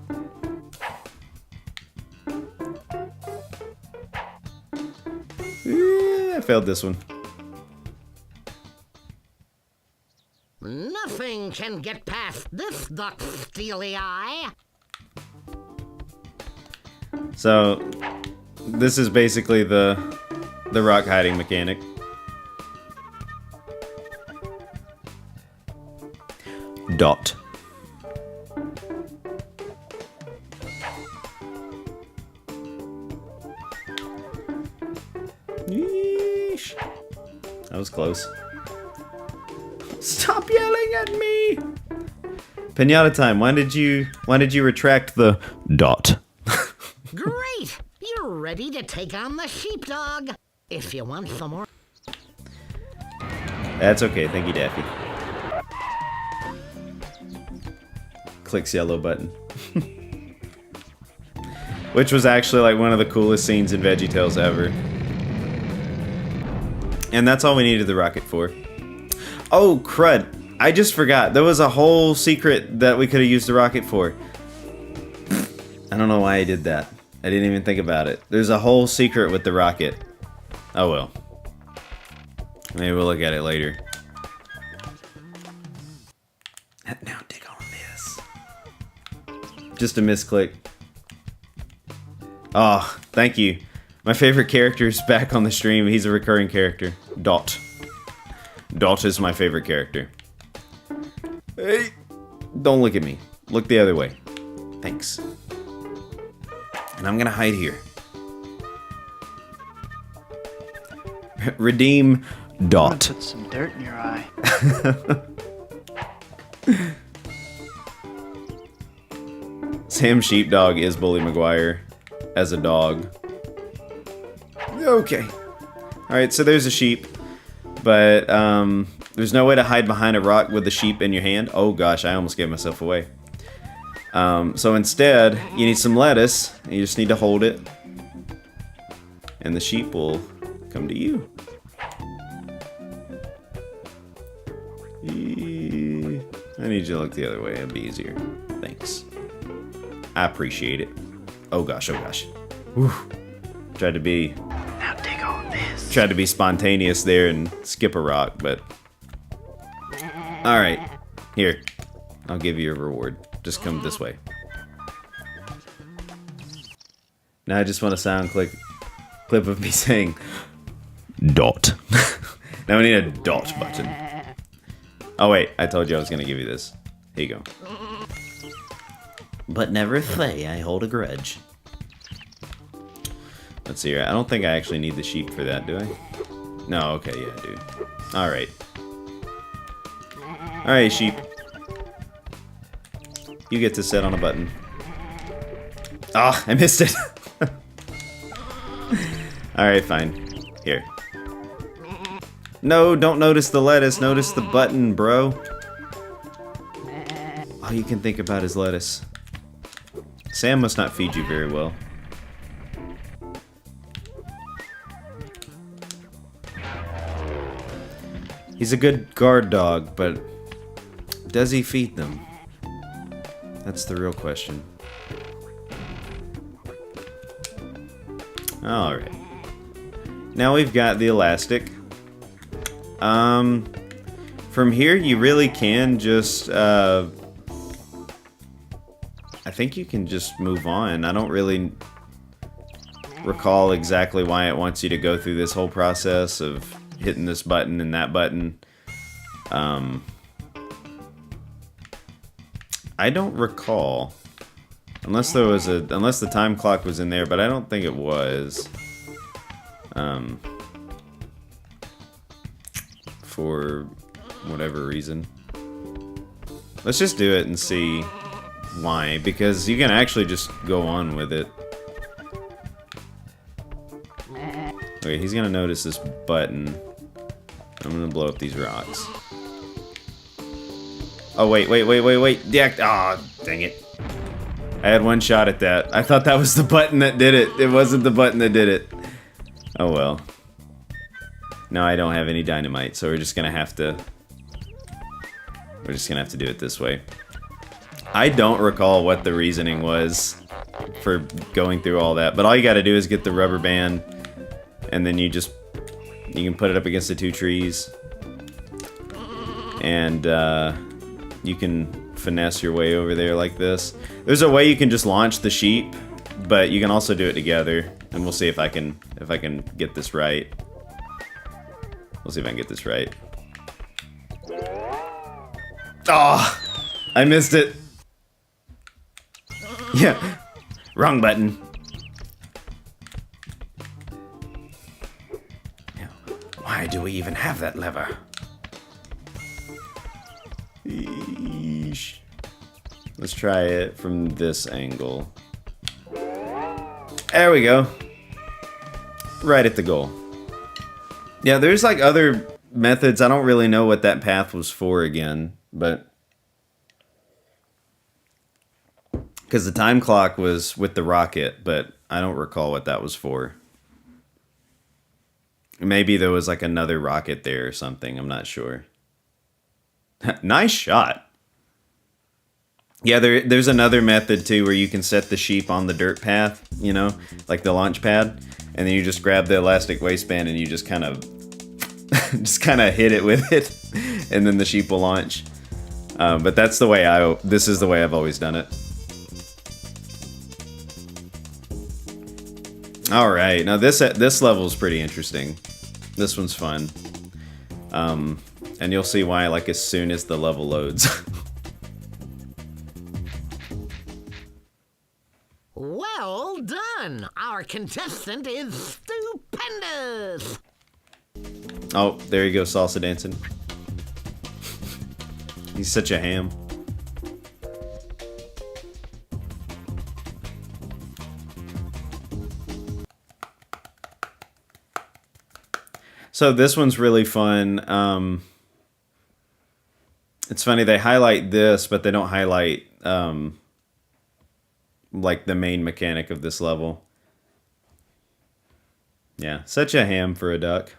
I failed this one. Nothing can get past this duck's steely eye. So, this is basically the rock hiding mechanic. Dot. Yeesh. That was close. Stop yelling at me! Pinata time. When did you retract the dot? Great! You're ready to take on the sheepdog. If you want some more. That's okay. Thank you, Daffy. Clicks yellow button. Which was actually like one of the coolest scenes in VeggieTales ever. And that's all we needed the rocket for. Oh, crud. I just forgot. There was a whole secret that we could have used the rocket for. I don't know why I did that. I didn't even think about it. There's a whole secret with the rocket. Oh well. Maybe we'll look at it later. Now dig on this. Just a misclick. Oh, thank you. My favorite character is back on the stream. He's a recurring character. Dot. Dot is my favorite character. Hey! Don't look at me. Look the other way. Thanks. And I'm gonna hide here. Redeem Dot. Put some dirt in your eye. Sam Sheepdog is Bully Maguire as a dog. Okay. Alright, so there's a sheep. But there's no way to hide behind a rock with the sheep in your hand. Oh gosh, I almost gave myself away. So instead, you need some lettuce. You just need to hold it. And the sheep will come to you. I need you to look the other way. It'll be easier. Thanks. I appreciate it. Oh gosh, oh gosh. Whew. Tried to be Now dig on this. Tried to be spontaneous there and skip a rock, but... Alright. Here. I'll give you a reward. just come this way. Now I just want a sound clip of me saying dot. Now we need a dot button. Oh wait, I told you I was gonna give you this. Here you go. But never say I hold a grudge. Let's see here. I don't think I actually need the sheep for that, do I? No, okay, yeah, I do. Alright. Alright, sheep. You get to sit on a button. Ah, I missed it. Alright, fine. Here. No, don't notice the lettuce. Notice the button, bro. All you can think about is lettuce. Sam must not feed you very well. He's a good guard dog, but does he feed them? That's the real question. Alright. Now we've got the elastic. From here you really can just, I think you can just move on. I don't really recall exactly why it wants you to go through this whole process of hitting this button and that button. I don't recall. Unless there was unless the time clock was in there, but I don't think it was. For whatever reason. Let's just do it and see why, because you can actually just go on with it. Okay, he's gonna notice this button. I'm gonna blow up these rocks. Oh, wait. Yeah, aw, dang it. I had one shot at that. I thought that was the button that did it. It wasn't the button that did it. Oh, well. No, I don't have any dynamite, so we're just gonna have to... We're just gonna have to do it this way. I don't recall what the reasoning was for going through all that, but all you gotta do is get the rubber band, and then you can put it up against the two trees, and you can finesse your way over there like this. There's a way you can just launch the sheep, but you can also do it together, and we'll see if I can get this right. We'll see if I can get this right. Oh, I missed it. Yeah, wrong button. Why do we even have that lever? Eesh. Let's try it from this angle. There we go. Right at the goal. Yeah, there's like other methods. I don't really know what that path was for again, but... Because the time clock was with the rocket, but I don't recall what that was for. Maybe there was like another rocket there or something. I'm not sure. Nice shot. Yeah, there's another method too where you can set the sheep on the dirt path, you know, like the launch pad, and then you just grab the elastic waistband and you just kind of hit it with it, and then the sheep will launch. But that's the way this is the way I've always done it. All right, now this level is pretty interesting. This one's fun, and you'll see why. Like as soon as the level loads. Well done! Our contestant is stupendous! Oh, there you go, salsa dancing. He's such a ham. So this one's really fun. It's funny, they highlight this, but they don't highlight like the main mechanic of this level. Yeah, such a ham for a duck.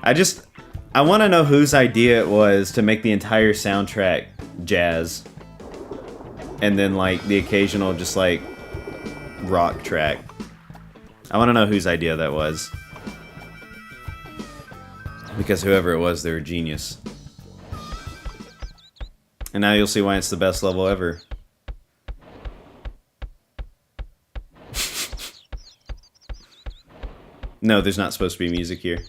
I want to know whose idea it was to make the entire soundtrack jazz. And then like the occasional just like rock track. I want to know whose idea that was. Because whoever it was, they're a genius. And now you'll see why it's the best level ever. No, there's not supposed to be music here.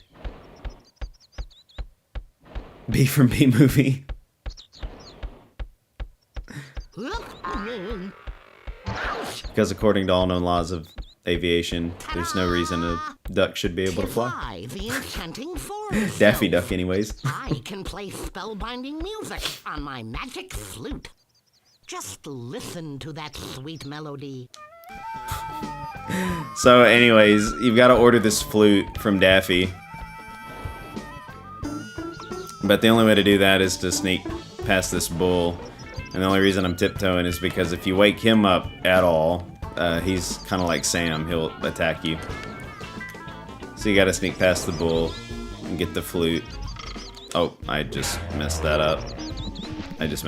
B from B movie. Because according to all known laws of aviation, there's no reason a duck should be able to fly. The enchanting forest. Daffy Duck anyways. I can play spellbinding music on my magic flute. Just listen to that sweet melody. So anyways, you've got to order this flute from Daffy. But the only way to do that is to sneak past this bull. And the only reason I'm tiptoeing is because if you wake him up at all, he's kind of like Sam. He'll attack you. So you gotta sneak past the bull and get the flute. Oh, I just messed that up. I'm just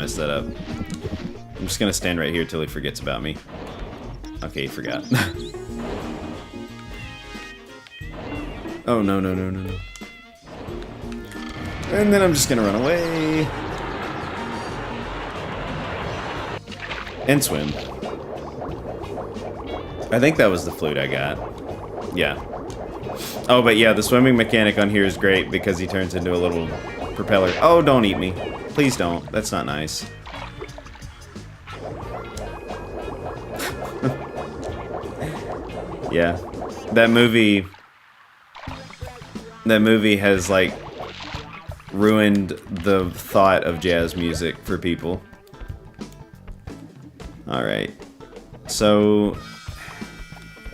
gonna stand right here till he forgets about me. Okay, he forgot. Oh, no. And then I'm just gonna run away. And swim. I think that was the flute I got. Yeah. Oh, but yeah, the swimming mechanic on here is great because he turns into a little propeller. Oh, don't eat me. Please don't. That's not nice. Yeah. That movie has, like, ruined the thought of jazz music for people. Alright. So,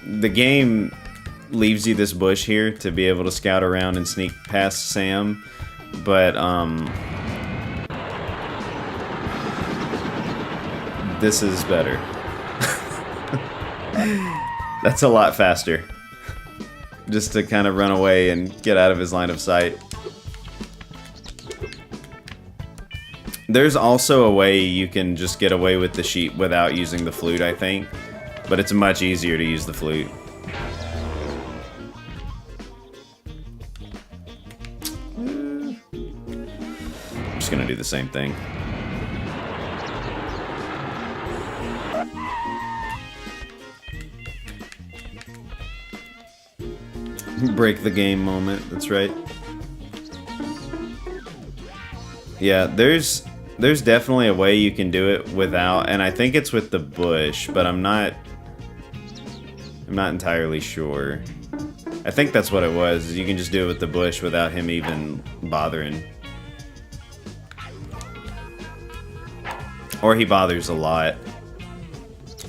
the game leaves you this bush here to be able to scout around and sneak past Sam, but, this is better. That's a lot faster. Just to kind of run away and get out of his line of sight. There's also a way you can just get away with the sheep without using the flute, I think. But it's much easier to use the flute. I'm just gonna do the same thing. Break the game moment, that's right. Yeah, there's definitely a way you can do it without, and I think it's with the bush, but I'm not entirely sure. I think that's what it was. You can just do it with the bush without him even bothering. Or he bothers a lot.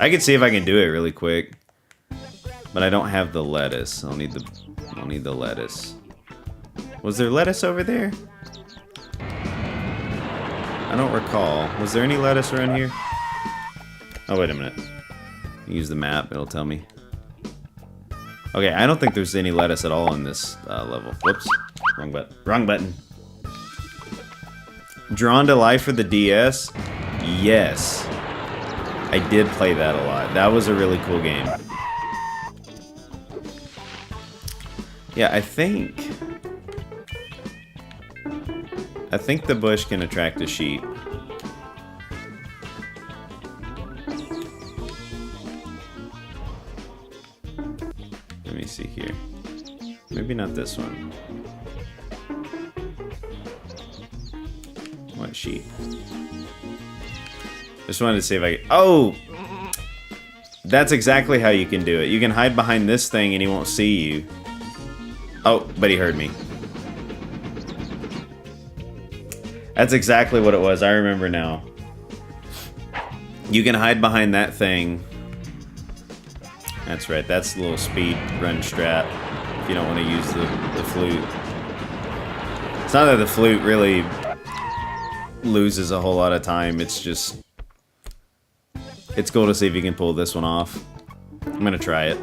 I can see if I can do it really quick. But I don't have the lettuce. I'll need the lettuce. Was there lettuce over there? I don't recall. Was there any lettuce around here? Oh, wait a minute. Use the map, it'll tell me. Okay, I don't think there's any lettuce at all in this level. Whoops. Wrong button. Drawn to Life for the DS? Yes. I did play that a lot. That was a really cool game. Yeah, I think the bush can attract a sheep. Let me see here. Maybe not this one. What sheep? Just wanted to see if I could... Oh! That's exactly how you can do it. You can hide behind this thing and he won't see you. Oh, but he heard me. That's exactly what it was. I remember now. You can hide behind that thing. That's right. That's the little speed run strat. If you don't want to use the flute. It's not that the flute really loses a whole lot of time. It's just... It's cool to see if you can pull this one off. I'm gonna try it.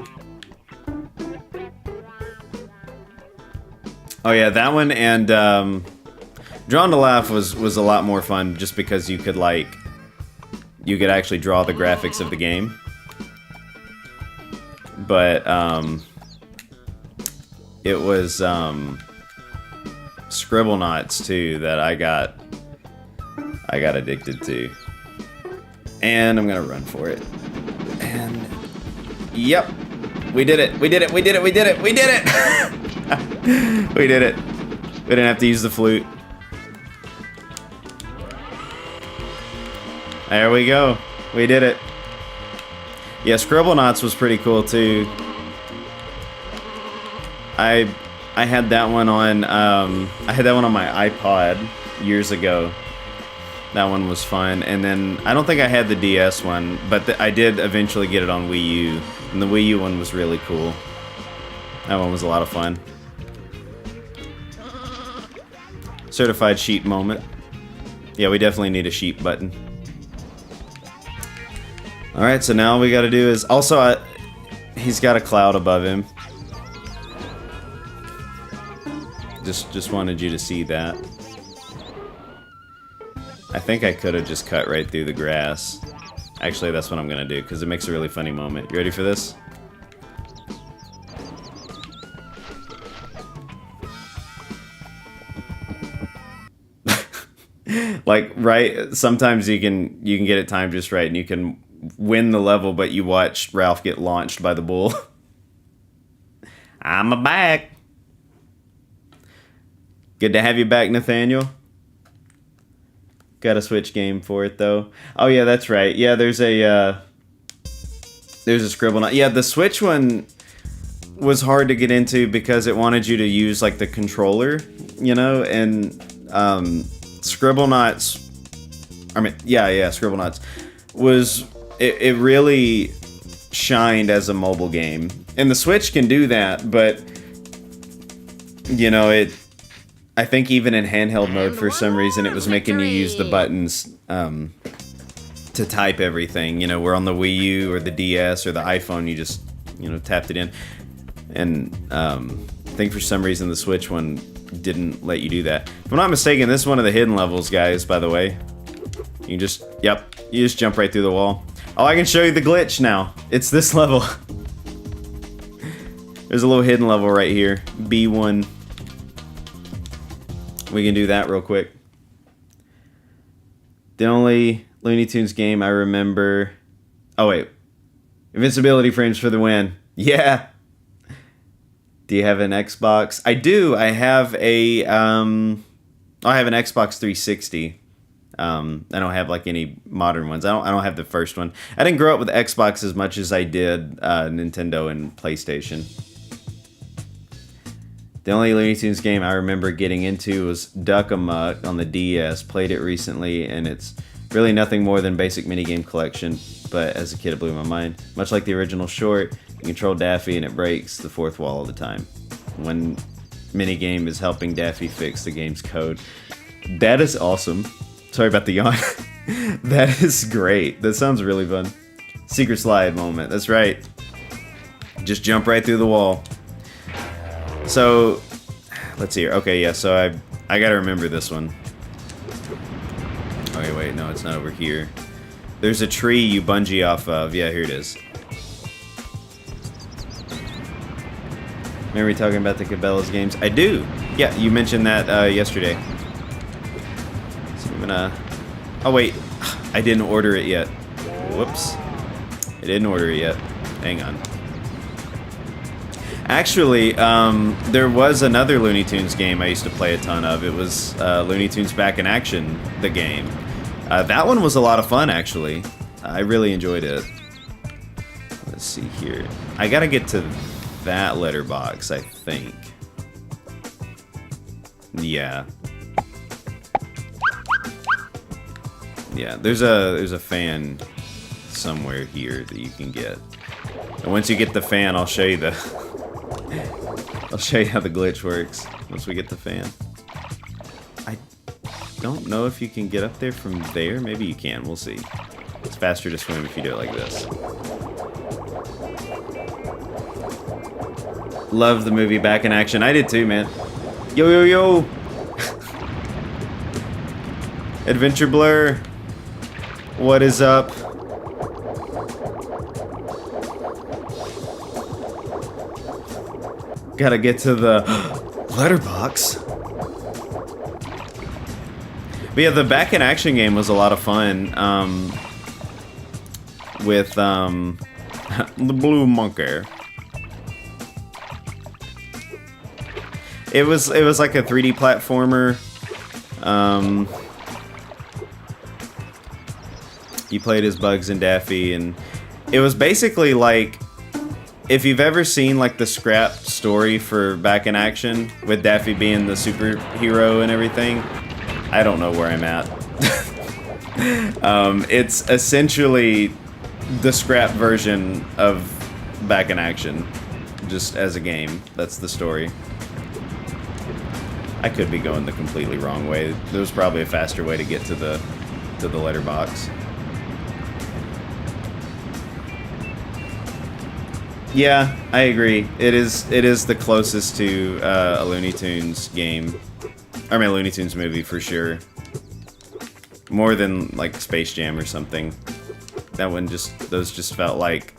Oh yeah, that one and Drawn to Laugh was a lot more fun just because you could actually draw the graphics of the game. But it was Scribblenauts too that I got addicted to. And I'm gonna run for it. And yep, we did it. We did it. We did it. We did it. We did it. We did it. We didn't have to use the flute. There we go. We did it. Yeah, Scribblenauts was pretty cool too. I had that one on my iPod years ago. That one was fun. And then I don't think I had the DS one, but I did eventually get it on Wii U. And the Wii U one was really cool. That one was a lot of fun. Certified sheep moment. Yeah, we definitely need a sheep button. Alright, so now all we gotta do is... Also, he's got a cloud above him. Just wanted you to see that. I think I could have just cut right through the grass. Actually, that's what I'm gonna do, because it makes a really funny moment. You ready for this? Like, right, sometimes you can get it timed just right and you can win the level, but you watch Ralph get launched by the bull. I'm back. Good to have you back, Nathaniel. Got a Switch game for it though. Oh yeah, that's right. Yeah, there's a Scribblenauts. Yeah, the Switch one was hard to get into because it wanted you to use like the controller, you know, and Scribblenauts. I mean, yeah, Scribblenauts was it really shined as a mobile game, and the Switch can do that, but you know I think even in handheld mode, for some reason, it was making you use the buttons to type everything. You know, where on the Wii U or the DS or the iPhone, you just, you know, tapped it in. And I think for some reason the Switch one didn't let you do that. If I'm not mistaken, this is one of the hidden levels, guys, by the way. You just, yep, you just jump right through the wall. Oh, I can show you the glitch now. It's this level. There's a little hidden level right here. B1. We can do that real quick. The only Looney Tunes game I remember... Oh, wait. Invincibility frames for the win. Yeah! Do you have an Xbox? I do. I have a... I have an Xbox 360. I don't have, like, any modern ones. I don't have the first one. I didn't grow up with Xbox as much as I did Nintendo and PlayStation. The only Looney Tunes game I remember getting into was Duck-A-Muck on the DS. Played it recently, and it's really nothing more than basic minigame collection, but as a kid it blew my mind. Much like the original short, you control Daffy and it breaks the fourth wall all the time. One minigame is helping Daffy fix the game's code. That is awesome. Sorry about the yawn. That is great. That sounds really fun. Secret slide moment, that's right. Just jump right through the wall. So, let's see here. Okay, yeah, so I gotta remember this one. Okay, wait, no, it's not over here. There's a tree you bungee off of. Yeah, here it is. Remember me talking about the Cabela's games? I do! Yeah, you mentioned that yesterday. So I'm gonna... Oh, wait. I didn't order it yet. Whoops. I didn't order it yet. Hang on. Actually, there was another Looney Tunes game I used to play a ton of. It was Looney Tunes Back in Action, the game. That one was a lot of fun, actually. I really enjoyed it. Let's see here. I gotta get to that letterbox, I think. Yeah. Yeah, there's a fan somewhere here that you can get. And once you get the fan, I'll show you how the glitch works once we get the fan. I don't know if you can get up there from there. Maybe you can. We'll see. It's faster to swim if you do it like this. Love the movie Back in Action. I did too, man. Yo, yo, yo! Adventure Blur. What is up? Gotta get to the letterbox. But yeah, the back in action game was a lot of fun. With the blue monkey. It was like a 3D platformer. You played as Bugs and Daffy, and it was basically like, if you've ever seen like the scrap story for Back in Action with Daffy being the superhero and everything. I don't know where I'm at. It's essentially the scrap version of Back in Action, just as a game. That's the story. I could be going the completely wrong way. There was probably a faster way to get to the letterbox. Yeah, I agree. It is the closest to a Looney Tunes game. I mean, a Looney Tunes movie for sure. More than like Space Jam or something. That one those just felt like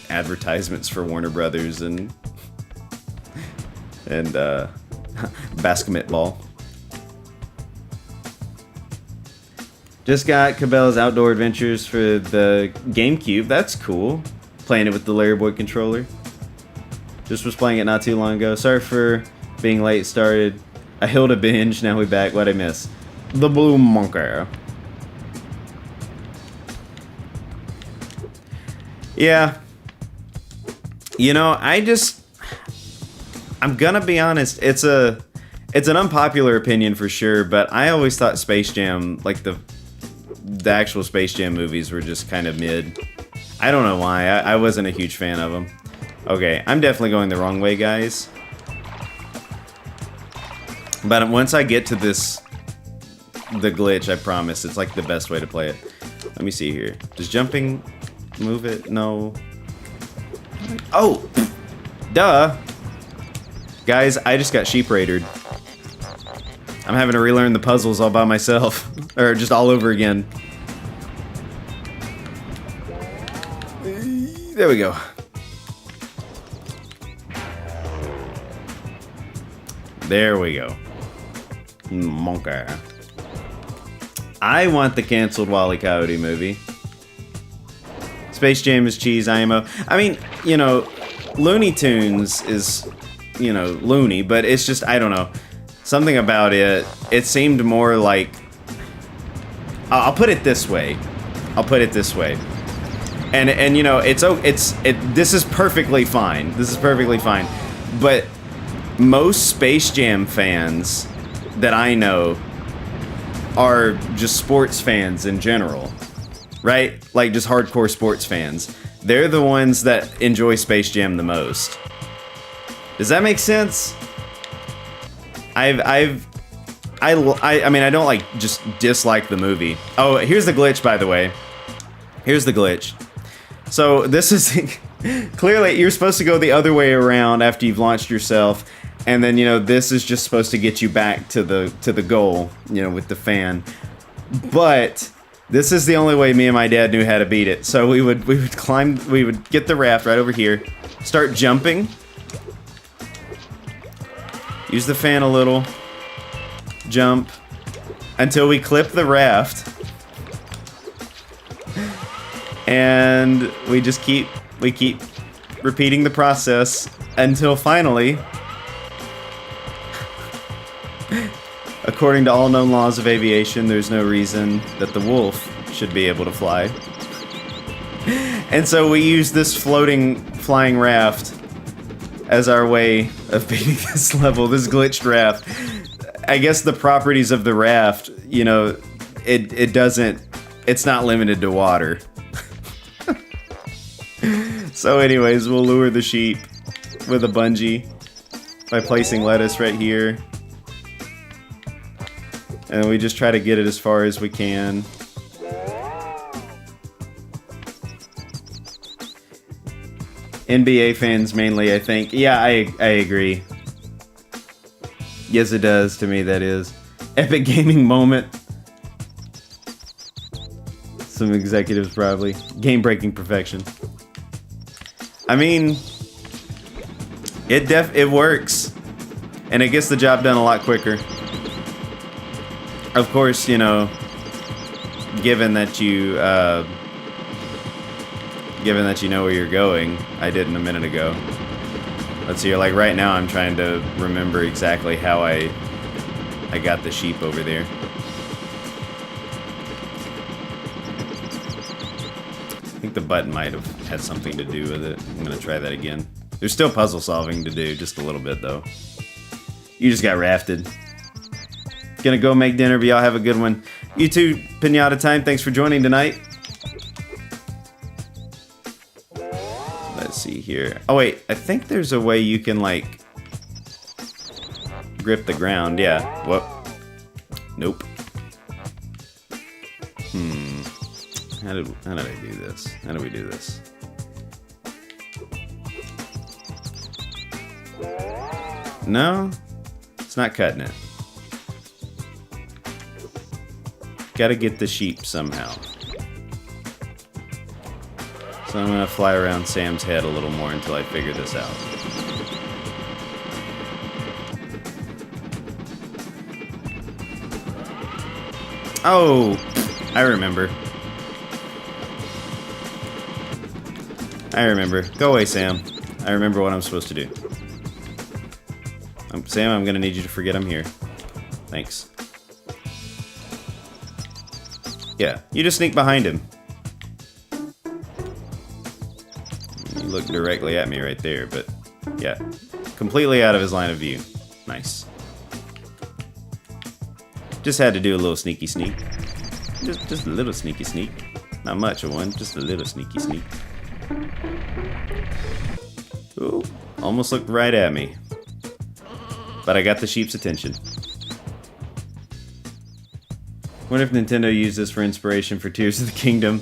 advertisements for Warner Brothers and basketball. Just got Cabela's Outdoor Adventures for the GameCube. That's cool. Playing it with the Larry Boy controller. Just was playing it not too long ago. Sorry for being late started. I held a binge, now we back. What'd I miss? The Blue Monkey. Yeah. You know, I'm gonna be honest, it's an unpopular opinion for sure, but I always thought Space Jam, like the actual Space Jam movies, were just kind of mid. I don't know why. I wasn't a huge fan of them. Okay, I'm definitely going the wrong way, guys. But once I get to the glitch, I promise, it's like the best way to play it. Let me see here. Does jumping move it? No. Oh! Duh! Guys, I just got sheep raided. I'm having to relearn the puzzles all by myself. Or just all over again. There we go. There we go. Monkey. I want the canceled Wall E. Coyote movie. Space Jam is cheese, IMO. I mean, you know, Looney Tunes is, you know, loony, but it's just, I don't know. Something about it, it seemed more like... I'll put it this way. And you know, this is perfectly fine. This is perfectly fine. But most Space Jam fans that I know are just sports fans in general, right? Like just hardcore sports fans. They're the ones that enjoy Space Jam the most. Does that make sense? I mean, I don't like just dislike the movie. Oh, here's the glitch, by the way. Here's the glitch. So this is clearly you're supposed to go the other way around after you've launched yourself, and then, you know, this is just supposed to get you back to the goal, you know, with the fan. But this is the only way me and my dad knew how to beat it. So we would get the raft right over here, start jumping, use the fan a little, jump until we clip the raft. And we keep repeating the process until finally, according to all known laws of aviation, there's no reason that the wolf should be able to fly. And so we use this flying raft as our way of beating this level, this glitched raft. I guess the properties of the raft, you know, it's not limited to water. So anyways, we'll lure the sheep with a bungee by placing lettuce right here. And we just try to get it as far as we can. NBA fans mainly, I think. Yeah, I agree. Yes, it does. To me, that is. Epic gaming moment. Some executives probably. Game-breaking perfection. I mean, It works. And it gets the job done a lot quicker. Of course, you know, given that you know where you're going, I didn't a minute ago. Let's see, like right now I'm trying to remember exactly how I got the sheep over there. I think the button might have had something to do with it. I'm gonna try that again. There's still puzzle solving to do, just a little bit though. You just got rafted. Gonna go make dinner, but y'all have a good one. You too, Pinata Time, thanks for joining tonight. Let's see here. Oh wait, I think there's a way you can like grip the ground. Yeah. Whoop. Nope. How did I do this? How do we do this? No, it's not cutting it. Gotta get the sheep somehow. So I'm gonna fly around Sam's head a little more until I figure this out. Oh, I remember. Go away, Sam. I remember what I'm supposed to do. Sam, I'm gonna need you to forget I'm here. Thanks. Yeah, you just sneak behind him. You look directly at me right there, but yeah. Completely out of his line of view. Nice. Just had to do a little sneaky sneak. Just a little sneaky sneak. Not much of one, just a little sneaky sneak. Ooh, almost looked right at me. But I got the sheep's attention. Wonder if Nintendo used this for inspiration for Tears of the Kingdom.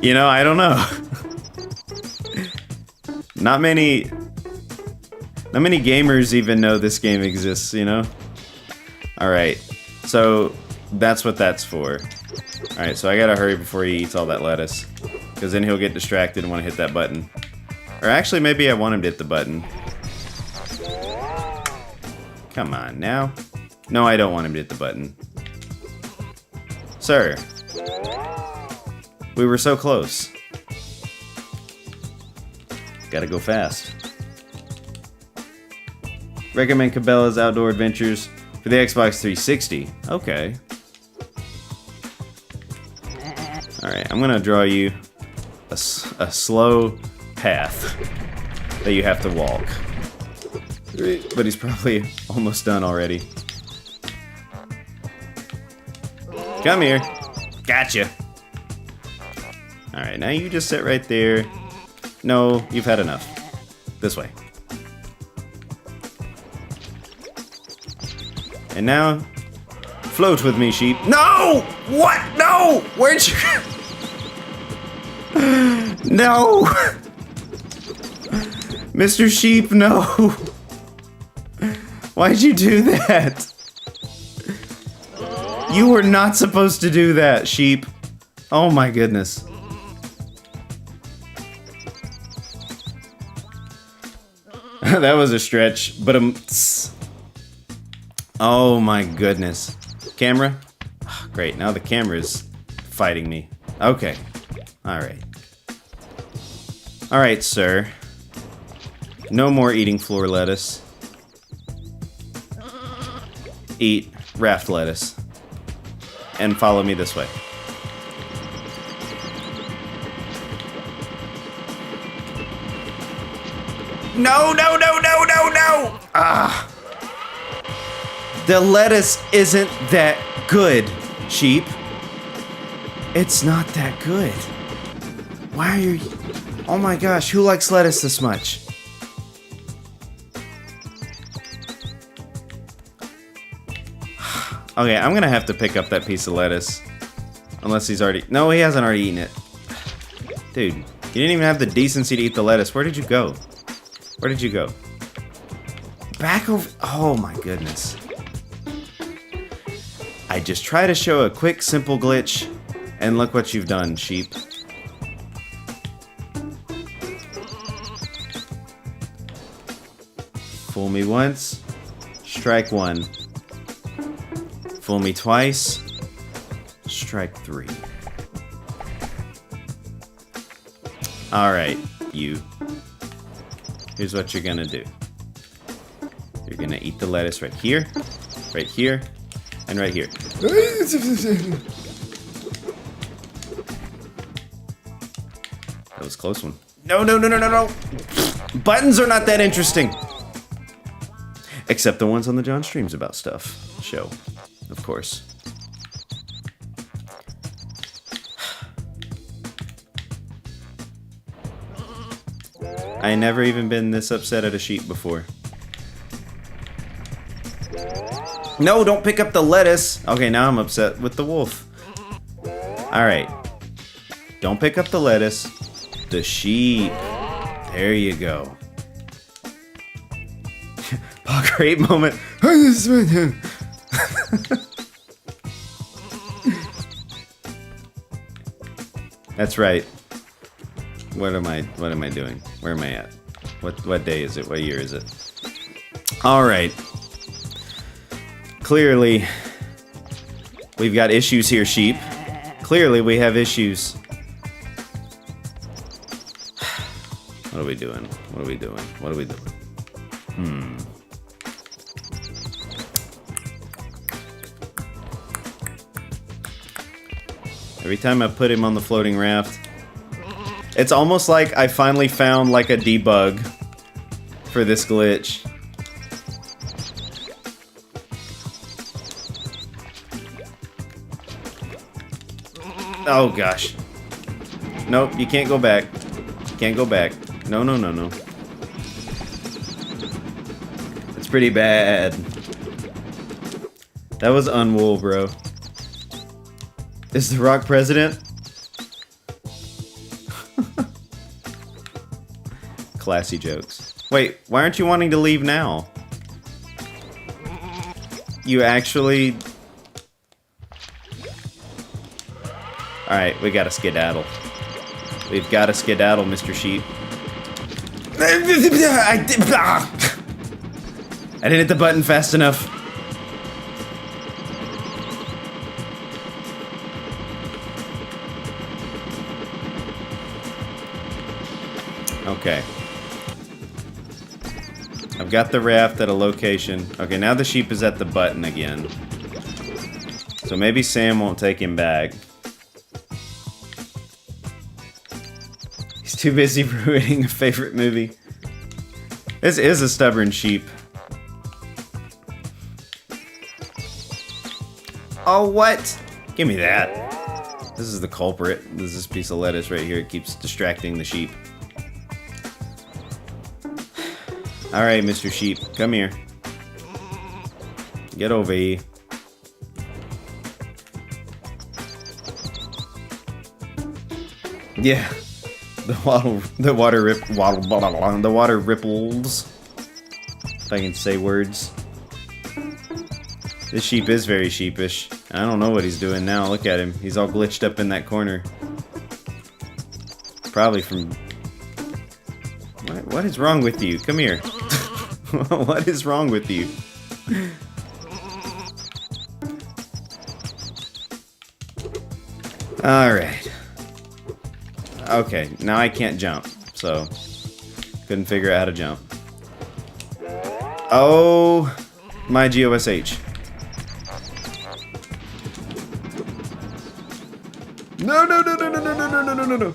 You know, I don't know. Not many gamers even know this game exists, you know? Alright, so that's what that's for. Alright, so I gotta hurry before he eats all that lettuce. Because then he'll get distracted and want to hit that button. Or actually, maybe I want him to hit the button. Come on, now. No, I don't want him to hit the button. Sir. We were so close. Gotta go fast. Recommend Cabela's Outdoor Adventures for the Xbox 360. Okay. Alright, I'm gonna draw you a slow path that you have to walk. But he's probably almost done already. Come here. Gotcha. Alright, now you just sit right there. No, you've had enough. This way. And now, float with me, sheep. No! What? No! Where'd you... No! Mr. Sheep, no! Why'd you do that? You were not supposed to do that, sheep. Oh my goodness. That was a stretch, but oh my goodness. Camera? Oh, great, now the camera's fighting me. Okay. Alright. Alright, sir. No more eating floor lettuce. Eat raft lettuce. And follow me this way. No, no, no, no, no, no! Ah! The lettuce isn't that good, sheep. It's not that good. Why are you... Oh my gosh, who likes lettuce this much? Okay, I'm gonna have to pick up that piece of lettuce. Unless he's already... No, he hasn't already eaten it. Dude, you didn't even have the decency to eat the lettuce. Where did you go? Where did you go? Back over... Oh my goodness. I just try to show a quick, simple glitch, and look what you've done, sheep. Fool me once. Strike one. Fool me twice. Strike three. Alright, you. Here's what you're gonna do. You're gonna eat the lettuce right here, and right here. That was a close one. No, no, no, no, no, no! Buttons are not that interesting! Except the ones on the John Streams About Stuff show, of course. I ain't never even been this upset at a sheep before. No, don't pick up the lettuce. Okay, now I'm upset with the wolf. Alright. Don't pick up the lettuce. The sheep. There you go. A great moment. That's right. What am I doing? Where am I at? What day is it? What year is it? Alright. Clearly, we've got issues here, sheep. Clearly, we have issues. What are we doing? What are we doing? What are we doing? Every time I put him on the floating raft, it's almost like I finally found like a debug for this glitch. Oh gosh. Nope, you can't go back. You can't go back. No, no, no, no. It's pretty bad. That was unwool, bro. Is The Rock president? Classy jokes. Wait, why aren't you wanting to leave now? You actually... Alright, we gotta skedaddle. We've gotta skedaddle, Mr. Sheep. I didn't hit the button fast enough. Okay. I've got the raft at a location. Okay, now the sheep is at the button again. So maybe Sam won't take him back. He's too busy ruining a favorite movie. This is a stubborn sheep. Oh, what? Give me that. This is the culprit. This is this piece of lettuce right here. It keeps distracting the sheep. Alright, Mr. Sheep. Come here. Get over here. Yeah. The water ripples. If I can say words. This sheep is very sheepish. I don't know what he's doing now. Look at him. He's all glitched up in that corner. Probably from... What is wrong with you? Come here. What is wrong with you? Alright. Okay, now I can't jump, so... Couldn't figure out how to jump. Oh... My GOSH. No, no, no, no, no, no, no, no, no, no, no.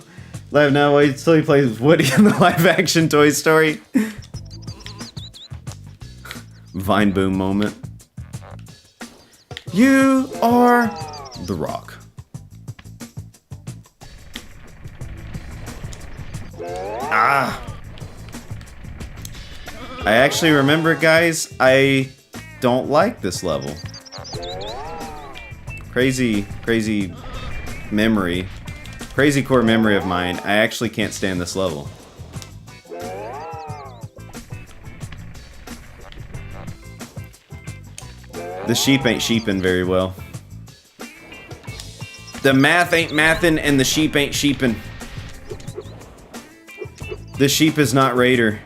Live now, wait till he plays Woody in the live-action Toy Story. Vine boom moment. You are The Rock. Ah. I actually remember, guys, I don't like this level. Crazy memory. Crazy core memory of mine. I actually can't stand this level. The sheep ain't sheepin' very well. The math ain't mathin' and the sheep ain't sheepin'. The sheep is not Raider.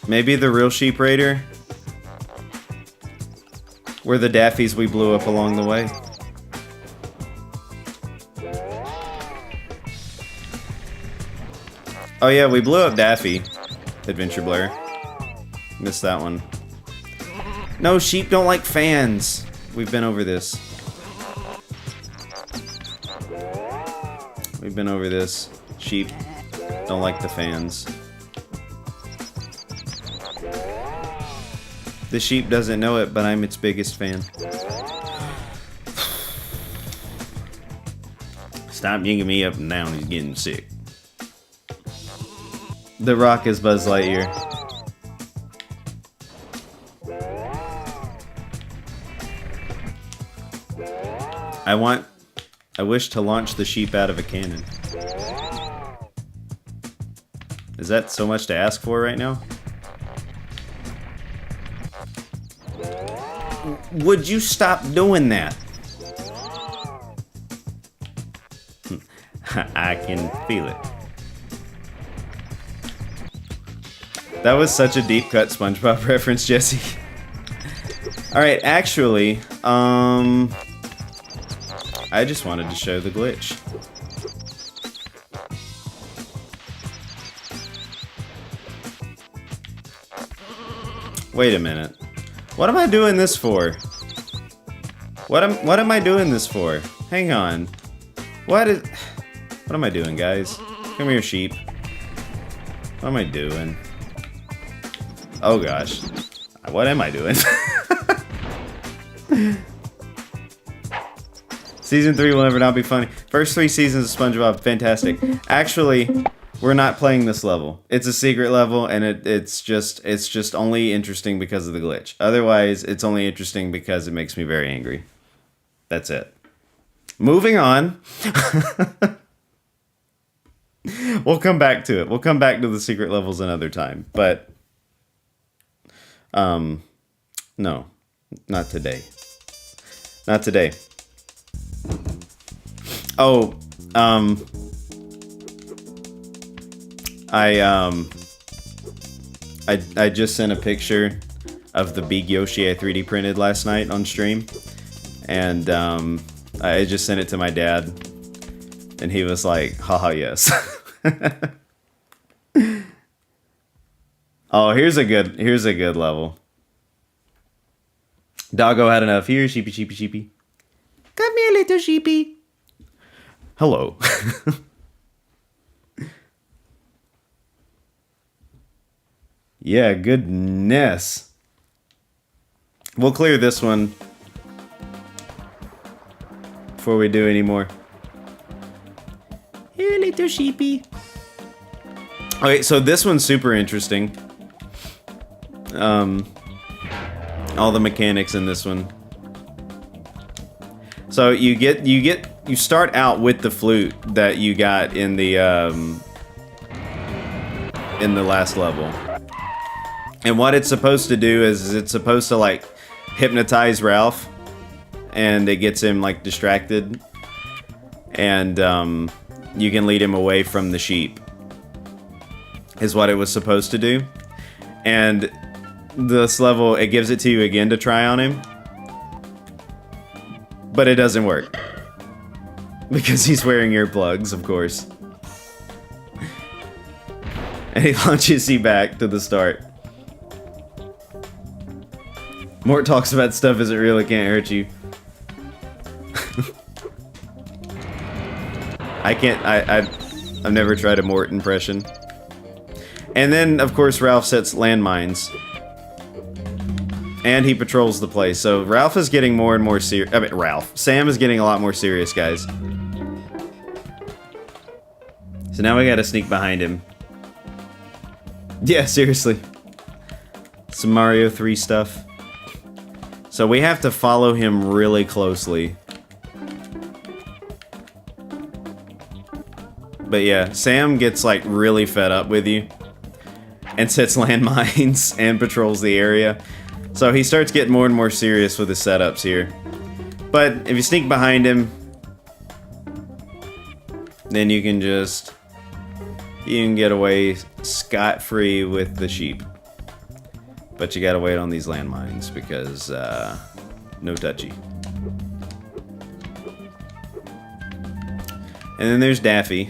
Maybe the real sheep raider? Were the Daffies we blew up along the way. Oh yeah, we blew up Daffy. Adventure Blair. Missed that one. No, sheep don't like fans. We've been over this. We've been over this. Sheep don't like the fans. The sheep doesn't know it, but I'm its biggest fan. Stop yanking me up and down, he's getting sick. The Rock is Buzz Lightyear. I wish to launch the sheep out of a cannon. Is that so much to ask for right now? Would you stop doing that? I can feel it. That was such a deep cut SpongeBob reference, Jesse. Alright, actually, I just wanted to show the glitch. Wait a minute. What am I doing this for? What am I doing this for? Hang on. What am I doing, guys? Come here, sheep. What am I doing? Oh gosh. What am I doing? Season 3 will never not be funny. First 3 seasons of SpongeBob, fantastic. Actually, we're not playing this level. It's a secret level, and it's just only interesting because of the glitch. Otherwise, it's only interesting because it makes me very angry. That's it. Moving on. We'll come back to it. We'll come back to the secret levels another time. But, no. Not today. Not today. Oh, I just sent a picture of the big Yoshi I 3D printed last night on stream, and I just sent it to my dad, and he was like, haha, yes. Oh, here's a good level. Doggo had enough. Here, sheepy, sheepy, sheepy. Come here, little sheepy. Hello. Yeah, goodness. We'll clear this one before we do any more. Here, little sheepy. Okay, so this one's super interesting. All the mechanics in this one. So you start out with the flute that you got in the last level. And what it's supposed to do is it's supposed to like hypnotize Ralph, and it gets him like distracted, and you can lead him away from the sheep, is what it was supposed to do. And this level, it gives it to you again to try on him, but it doesn't work because he's wearing earplugs, of course. And he launches you back to the start. Mort talks about stuff isn't real, it can't hurt you. I've never tried a Mort impression. And then, of course, Ralph sets landmines. And he patrols the place. So Ralph is getting more and more serious. I mean, Sam is getting a lot more serious, guys. So now we gotta sneak behind him. Yeah, seriously. Some Mario 3 stuff. So we have to follow him really closely. But yeah, Sam gets like really fed up with you and sets landmines and patrols the area. So he starts getting more and more serious with his setups here. But if you sneak behind him, then you can get away scot-free with the sheep. But you gotta wait on these landmines because no touchy. And then there's Daffy.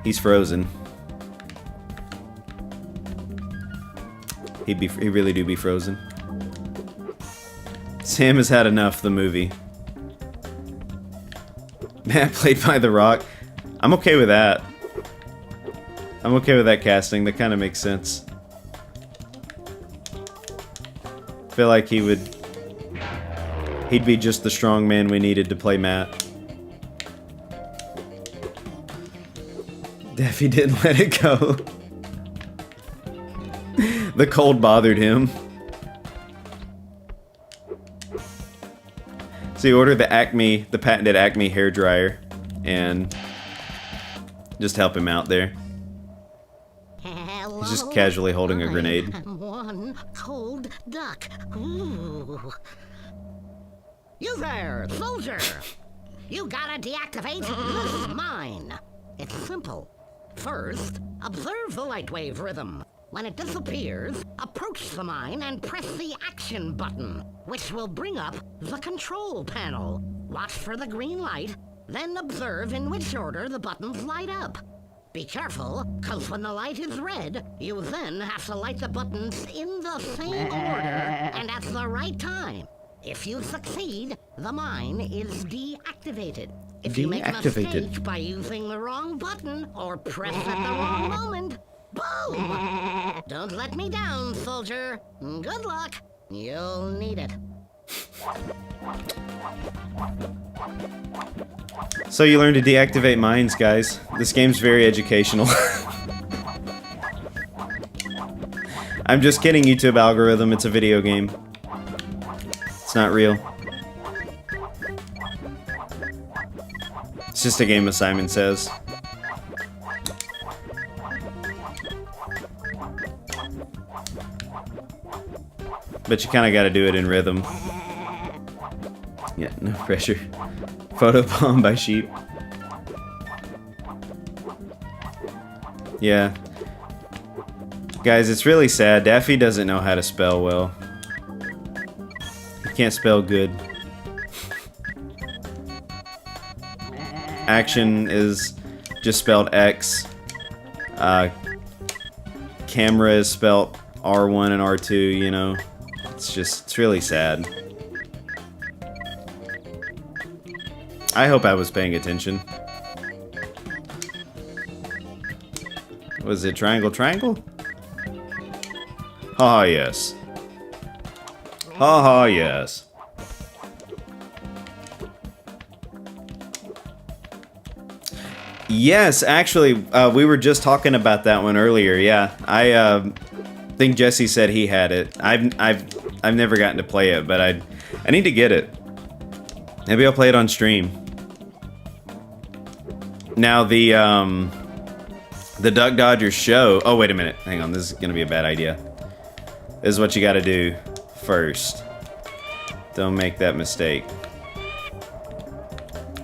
He's frozen. He really do be frozen. Sam has had enough, the movie. Matt played by The Rock. I'm okay with that. I'm okay with that casting. That kind of makes sense. I feel like he'd be just the strong man we needed to play Matt. Daffy didn't let it go. The cold bothered him. So he ordered the patented Acme hairdryer, and just help him out there. Hello, He's just casually holding a grenade. I'm one cold duck. Ooh. You there, soldier! You gotta deactivate this mine. It's simple. First, observe the light wave rhythm. When it disappears, approach the mine and press the action button, which will bring up the control panel. Watch for the green light, then observe in which order the buttons light up. Be careful, cause when the light is red, you then have to light the buttons in the same order and at the right time. If you succeed, the mine is deactivated. If you make a mistake by using the wrong button or press at the wrong moment, boom! Don't let me down, soldier. Good luck. You'll need it. So you learn to deactivate mines, guys. This game's very educational. I'm just kidding, YouTube algorithm. It's a video game. It's not real. It's just a game, as Simon says. But you kind of got to do it in rhythm. Yeah, no pressure. Photobomb by sheep. Yeah. Guys, it's really sad. Daffy doesn't know how to spell well. He can't spell good. Action is just spelled X. Camera is spelled R1 and R2, you know. It's really sad. I hope I was paying attention. Was it triangle, triangle? Ah, yes. Ah, yes. Yes, actually, we were just talking about that one earlier. Yeah, I think Jesse said he had it. I've never gotten to play it, but I need to get it. Maybe I'll play it on stream. Now the Duck Dodgers show. Oh, wait a minute. Hang on. This is gonna be a bad idea. This is what you gotta do first. Don't make that mistake.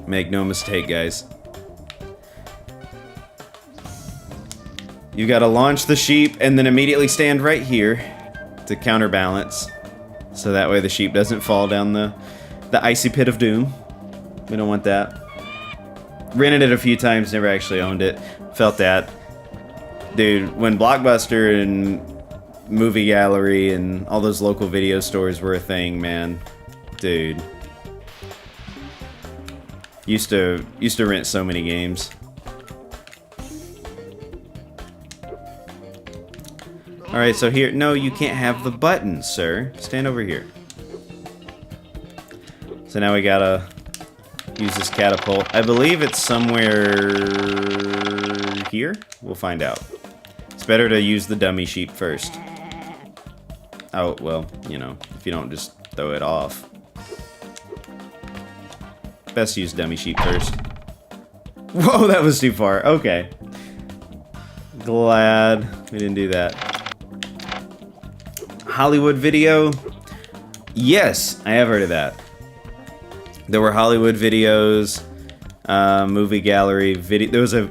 Make no mistake, guys. You gotta launch the sheep and then immediately stand right here to counterbalance. So that way the sheep doesn't fall down the icy pit of doom. We don't want that. Rented it a few times, never actually owned it. Felt that. Dude, when Blockbuster and Movie Gallery and all those local video stores were a thing, man. Dude. Used to rent so many games. Alright, so here... No, you can't have the buttons, sir. Stand over here. So now we gotta use this catapult. I believe it's somewhere here? We'll find out. It's better to use the dummy sheep first. Oh, well, you know, if you don't just throw it off. Best to use dummy sheep first. Whoa, that was too far. Okay. Glad we didn't do that. Hollywood Video? Yes, I have heard of that. There were Hollywood Videos, Movie Gallery, video. There was a...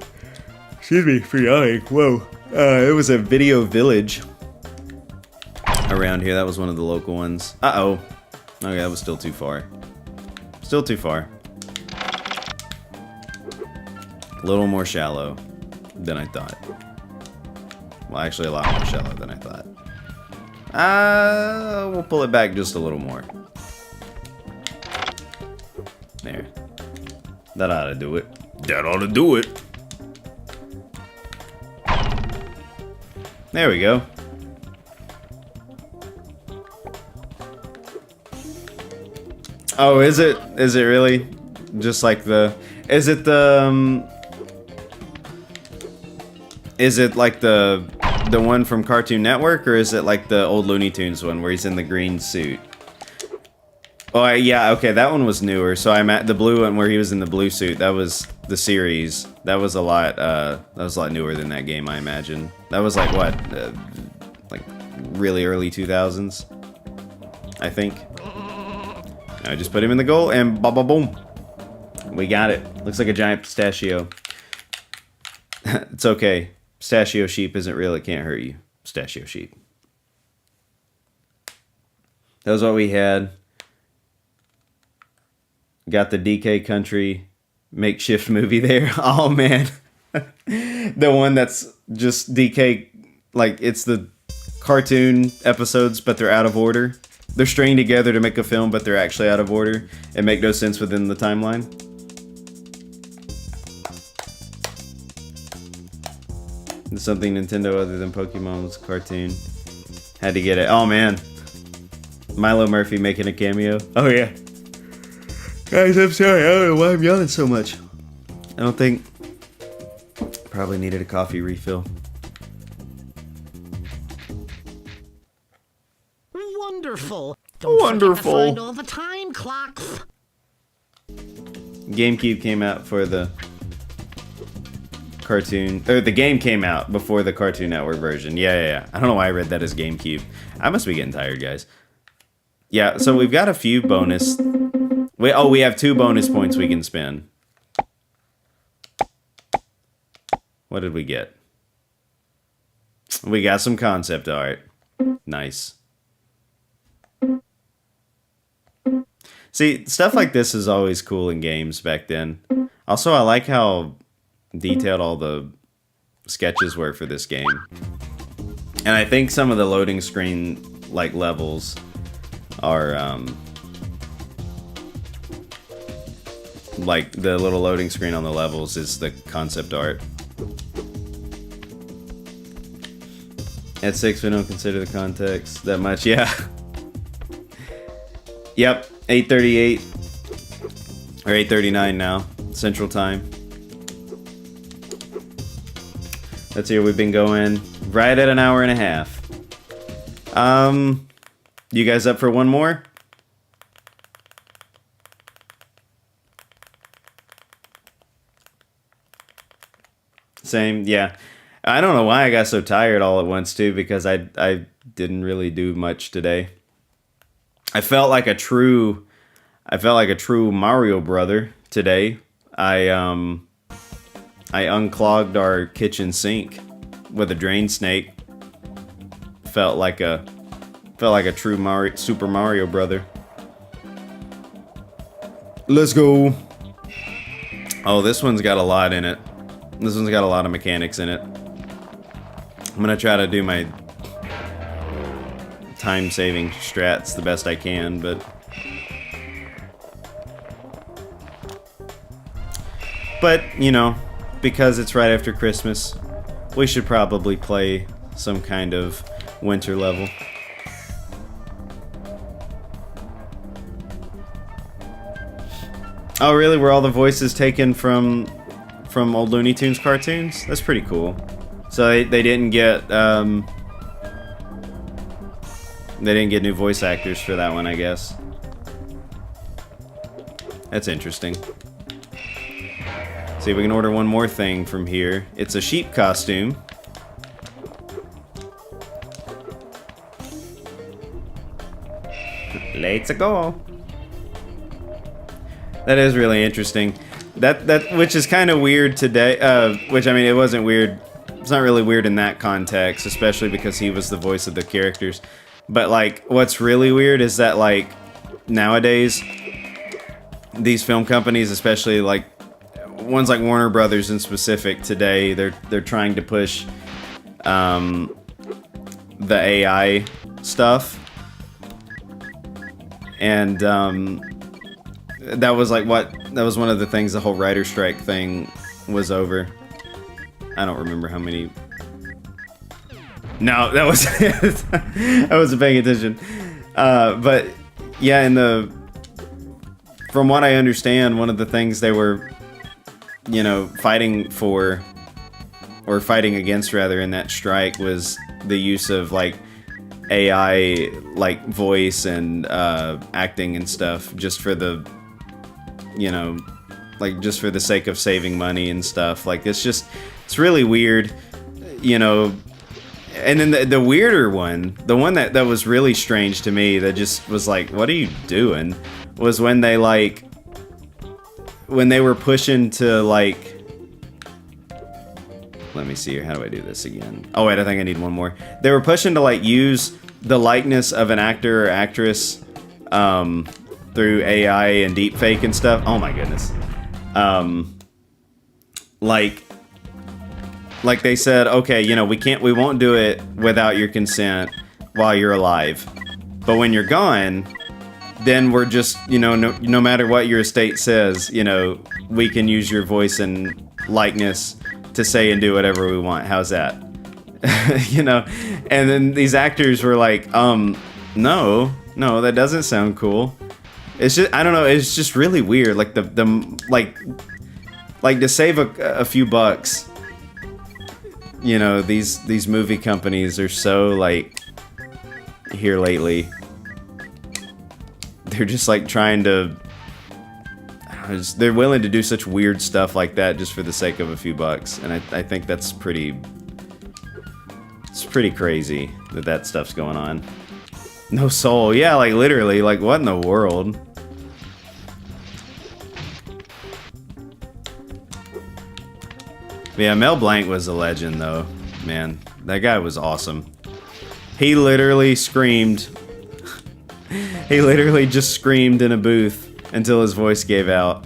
Excuse me for yawning. Whoa. It was a Video Village. around here. That was one of the local ones. Uh-oh. Okay, that was still too far. Still too far. A little more shallow than I thought. Well, actually a lot more shallow than I thought. We'll pull it back just a little more. There. That ought to do it. That ought to do it. There we go. Oh, is it? Is it really? Just like the... Is it the... Is it like the one from Cartoon Network, or is it like the old Looney Tunes one where he's in the green suit? Oh, yeah, okay, that one was newer. So I'm at the blue one where he was in the blue suit. That was the series. That was a lot newer than that game, I imagine. That was like what, like really early 2000s, I think. I just put him in the goal and boom, we got it. Looks like a giant pistachio. It's okay. Pistachio sheep isn't real. It can't hurt you. Pistachio sheep. That was what we had. Got the DK Country makeshift movie there. Oh man. The one that's just DK, like it's the cartoon episodes, but they're out of order. They're stringing together to make a film, but they're actually out of order and make no sense within the timeline. Something Nintendo other than Pokemon's cartoon. Had to get it. Oh man. Milo Murphy making a cameo. Oh yeah. Guys, I'm sorry. I don't know why I'm yelling so much. I don't think... Probably needed a coffee refill. Wonderful. Don't forget to find all the time clocks. GameCube came out for the cartoon... Or the game came out before the Cartoon Network version. Yeah. I don't know why I read that as GameCube. I must be getting tired, guys. Yeah, so we've got a few bonus... we have 2 bonus points we can spend. What did we get? We got some concept art. Nice. See, stuff like this is always cool in games back then. Also, I like how detailed all the sketches were for this game. And I think some of the loading screen, like, levels are, like, the little loading screen on the levels is the concept art. At 6, we don't consider the context that much. Yeah. Yep. 8:38 or 8:39 now, Central Time. That's here. We've been going right at an hour and a half. You guys up for one more? Same, yeah. I don't know why I got so tired all at once too, because I didn't really do much today. I felt like a true Mario brother today. I unclogged our kitchen sink with a drain snake. Felt like a true Super Mario brother. Let's go. Oh, this one's got a lot in it. This one's got a lot of mechanics in it. I'm gonna try to do my time-saving strats the best I can, but you know, because it's right after Christmas, we should probably play some kind of winter level. Oh really? Were all the voices taken from old Looney Tunes cartoons? That's pretty cool. So they didn't get new voice actors for that one, I guess. That's interesting. See if we can order one more thing from here. It's a sheep costume. Let's go. That is really interesting. That which is kind of weird today. Which I mean, it wasn't weird. It's not really weird in that context, especially because he was the voice of the characters. But like, what's really weird is that like nowadays, these film companies, especially like ones like Warner Brothers in specific, today they're trying to push the AI stuff, and that was one of the things the whole writer strike thing was over. I don't remember how many. No, that was I wasn't paying attention. But yeah, from what I understand, one of the things they were, fighting for, or fighting against rather, in that strike was the use of like AI, like voice and acting and stuff, just for the, like just for the sake of saving money and stuff. Like it's really weird, And then the weirder one, the one that was really strange to me, that just was like, what are you doing? Was when they were pushing to like, let me see here, how do I do this again? Oh wait, I think I need one more. They were pushing to like use the likeness of an actor or actress through AI and deepfake and stuff. Oh my goodness. Like they said, okay, we won't do it without your consent while you're alive. But when you're gone, then we're just, no matter what your estate says, we can use your voice and likeness to say and do whatever we want. How's that? And then these actors were like, no, that doesn't sound cool. It's just, I don't know, it's just really weird. Like like to save a few bucks, these movie companies are so like, here lately, they're just like trying to, they're willing to do such weird stuff like that just for the sake of a few bucks. And I think it's pretty crazy that stuff's going on. No soul. Yeah, like literally, like what in the world? Yeah, Mel Blanc was a legend though, man. That guy was awesome. He literally screamed. He literally just screamed in a booth until his voice gave out.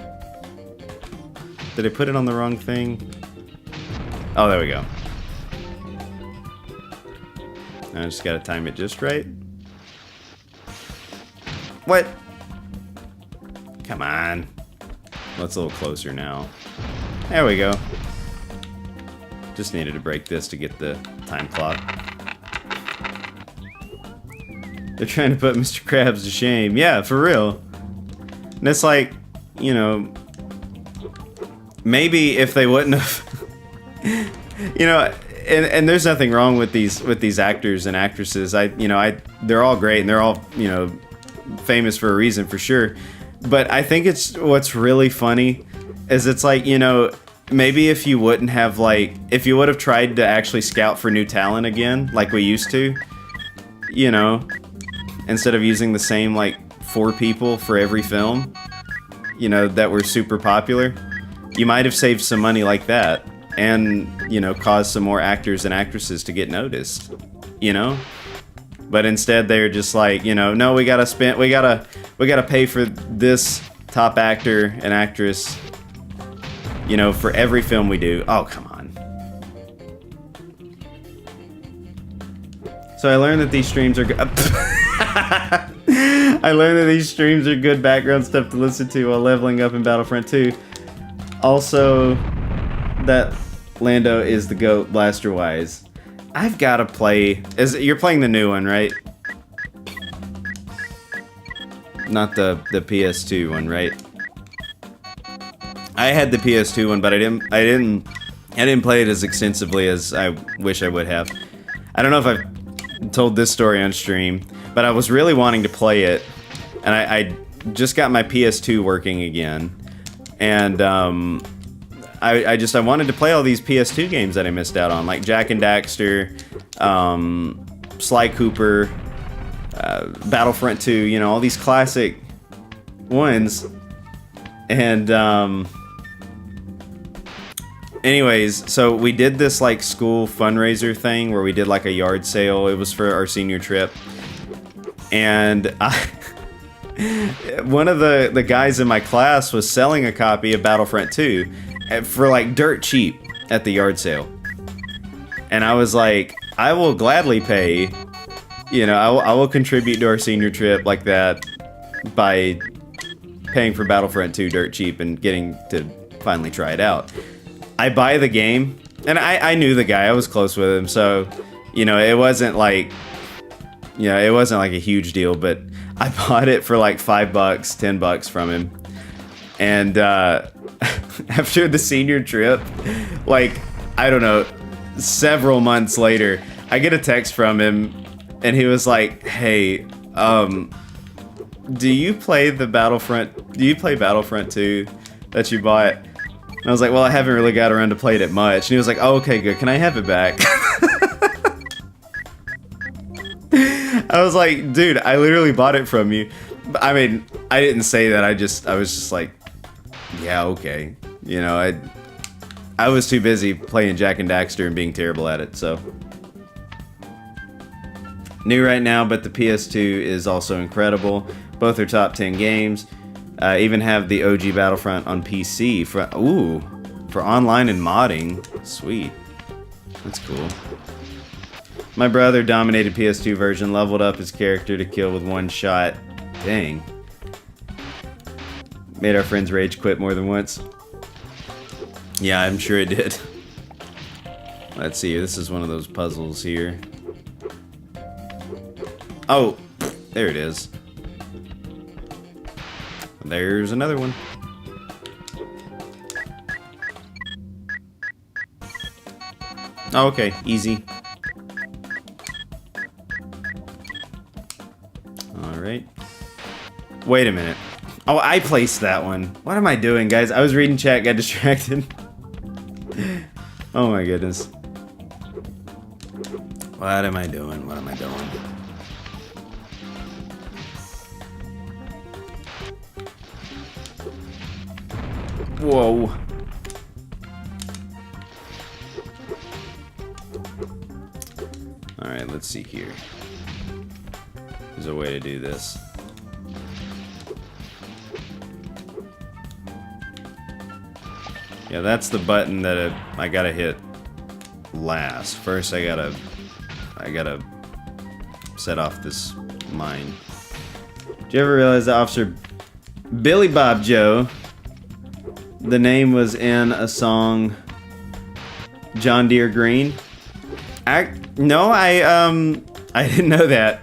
Did I put it on the wrong thing? Oh, there we go. I just gotta time it just right. What? Come on. Well, it's a little closer now. There we go. Just needed to break this to get the time clock. They're trying to put Mr. Krabs to shame. Yeah, for real. And it's like, maybe if they wouldn't have, and there's nothing wrong with these actors and actresses. They're all great and they're all, famous for a reason for sure. But I think what's really funny is it's like, maybe if you would have tried to actually scout for new talent again, like we used to, instead of using the same like 4 people for every film, that were super popular, you might have saved some money like that and, caused some more actors and actresses to get noticed, But instead they're just like, no, we gotta pay for this top actor and actress, for every film we do. Oh, come on. So I learned that these streams are good. I learned that these streams are good background stuff to listen to while leveling up in Battlefront 2. Also, that Lando is the GOAT blaster-wise. I've got to play... You're playing the new one, right? Not the PS2 one, right? I had the PS2 one, but I didn't play it as extensively as I wish I would have. I don't know if I've told this story on stream, but I was really wanting to play it, and I just got my PS2 working again, and I wanted to play all these PS2 games that I missed out on, like Jak and Daxter, Sly Cooper, Battlefront 2, all these classic ones, and anyways, so we did this like school fundraiser thing where we did like a yard sale. It was for our senior trip. and one of the guys in my class was selling a copy of Battlefront 2 for like dirt cheap at the yard sale. And I was like, I will gladly pay, you know, I will contribute to our senior trip like that by paying for Battlefront 2 dirt cheap and getting to finally try it out. I buy the game, and I knew the guy, I was close with him, so, you know, it wasn't like, you know, it wasn't like a huge deal, but I bought it for like $5, $10 from him. And after the senior trip, like, I don't know, several months later, I get a text from him, and he was like, hey, do you play Battlefront 2 that you bought? And I was like, well, I haven't really got around to playing it much. And he was like, oh, okay, good. Can I have it back? I was like, dude, I literally bought it from you. I mean, I didn't say that. I was just like, yeah, okay. You know, I was too busy playing Jak and Daxter and being terrible at it, so. New right now, but the PS2 is also incredible. Both are top 10 games. Even have the OG Battlefront on PC for online and modding. Sweet. That's cool. My brother dominated PS2 version, leveled up his character to kill with one shot. Dang. Made our friends rage quit more than once. Yeah, I'm sure it did. Let's see, this is one of those puzzles here. Oh, there it is. There's another one. Oh, okay, easy. Alright. Wait a minute. Oh, I placed that one. What am I doing, guys? I was reading chat, got distracted. Oh my goodness. What am I doing? What am I doing? Whoa. Alright, let's see here. There's a way to do this. Yeah, that's the button that I gotta hit last. First, I gotta set off this mine. Did you ever realize that Officer Billy Bob Joe, the name was in a song John Deere Green? No, I didn't know that.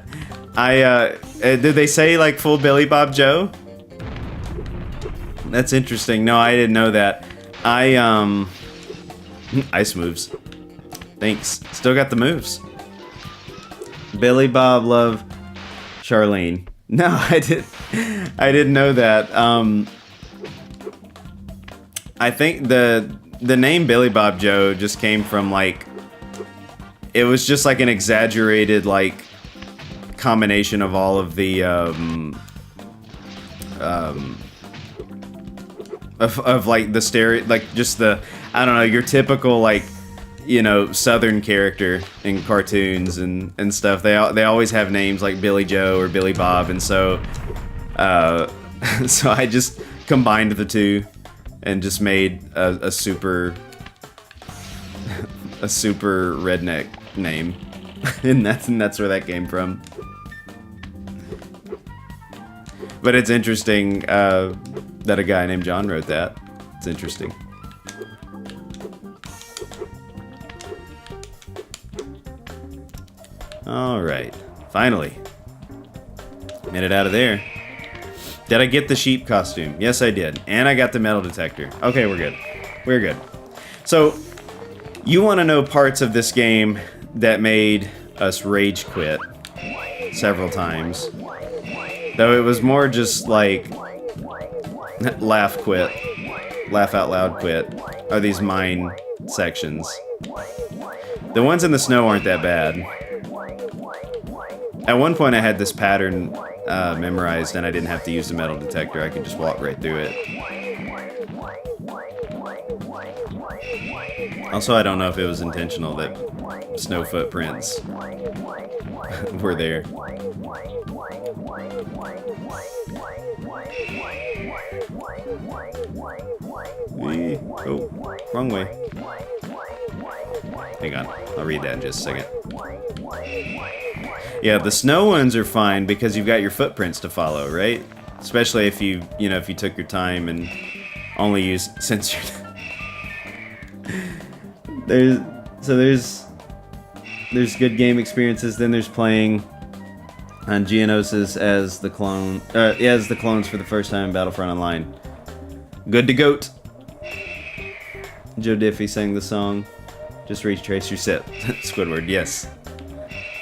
Did they say like full Billy Bob Joe? That's interesting. No, I didn't know that. Ice moves. Thanks. Still got the moves. Billy Bob love Charlene. No, I didn't know that. I think the name Billy Bob Joe just came from like, it was just like an exaggerated like combination of all of the of like the stereo, like just the, I don't know, your typical like, you know, Southern character in cartoons and stuff. They always have names like Billy Joe or Billy Bob, and so so I just combined the two and just made a super redneck name, and that's where that came from. But it's interesting that a guy named John wrote that. It's interesting. Alright. Finally. Made it out of there. Did I get the sheep costume? Yes, I did. And I got the metal detector. Okay, we're good. We're good. So, you want to know parts of this game that made us rage quit several times. Though it was more just like laugh quit, laugh out loud quit, are these mine sections. The ones in the snow aren't that bad. At one point I had this pattern memorized and I didn't have to use the metal detector, I could just walk right through it. Also, I don't know if it was intentional that snow footprints were there. Oh, wrong way. Hang on, I'll read that in just a second. Yeah, the snow ones are fine because you've got your footprints to follow, right? Especially if you took your time and only used censored. There's good game experiences. Then there's playing on Geonosis as the clones for the first time in Battlefront Online. Good to goat. Joe Diffie sang the song. Just retrace your steps. Squidward, yes.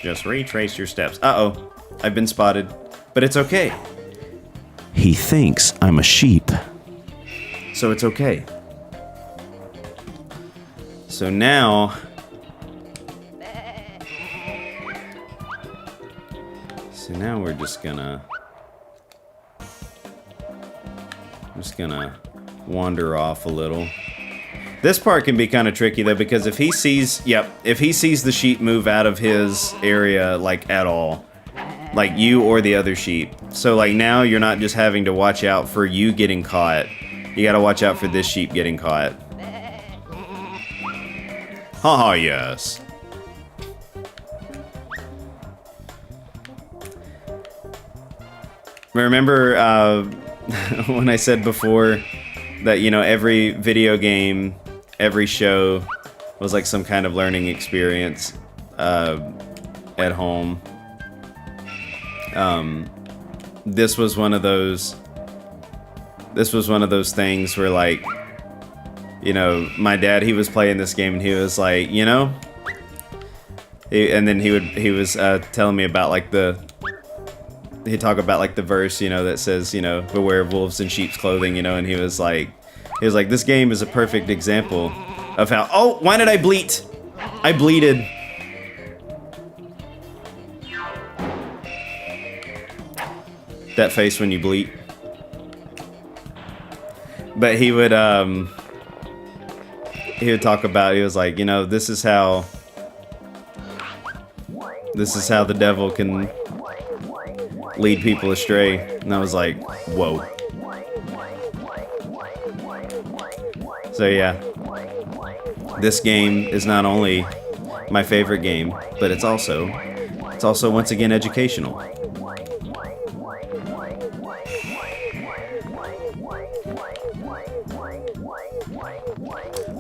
Just retrace your steps. Uh-oh. I've been spotted. But it's okay. He thinks I'm a sheep. So it's okay. So now... So now we're just gonna wander off a little. This part can be kind of tricky though, because if he sees the sheep move out of his area, like at all, like you or the other sheep. So like now you're not just having to watch out for you getting caught. You gotta watch out for this sheep getting caught. Haha, yes. Remember when I said before that, every video game, every show was like some kind of learning experience at home. This was one of those things where, like, my dad, he was playing this game and he was like, and then he was telling me about like he'd talk about like the verse, that says, beware of wolves in sheep's clothing, and he was like, this game is a perfect example of how, oh, why did I bleat? I bleated. That face when you bleat. But he would talk about, he was like, this is how the devil can lead people astray. And I was like, whoa. So yeah, this game is not only my favorite game, but it's also once again educational.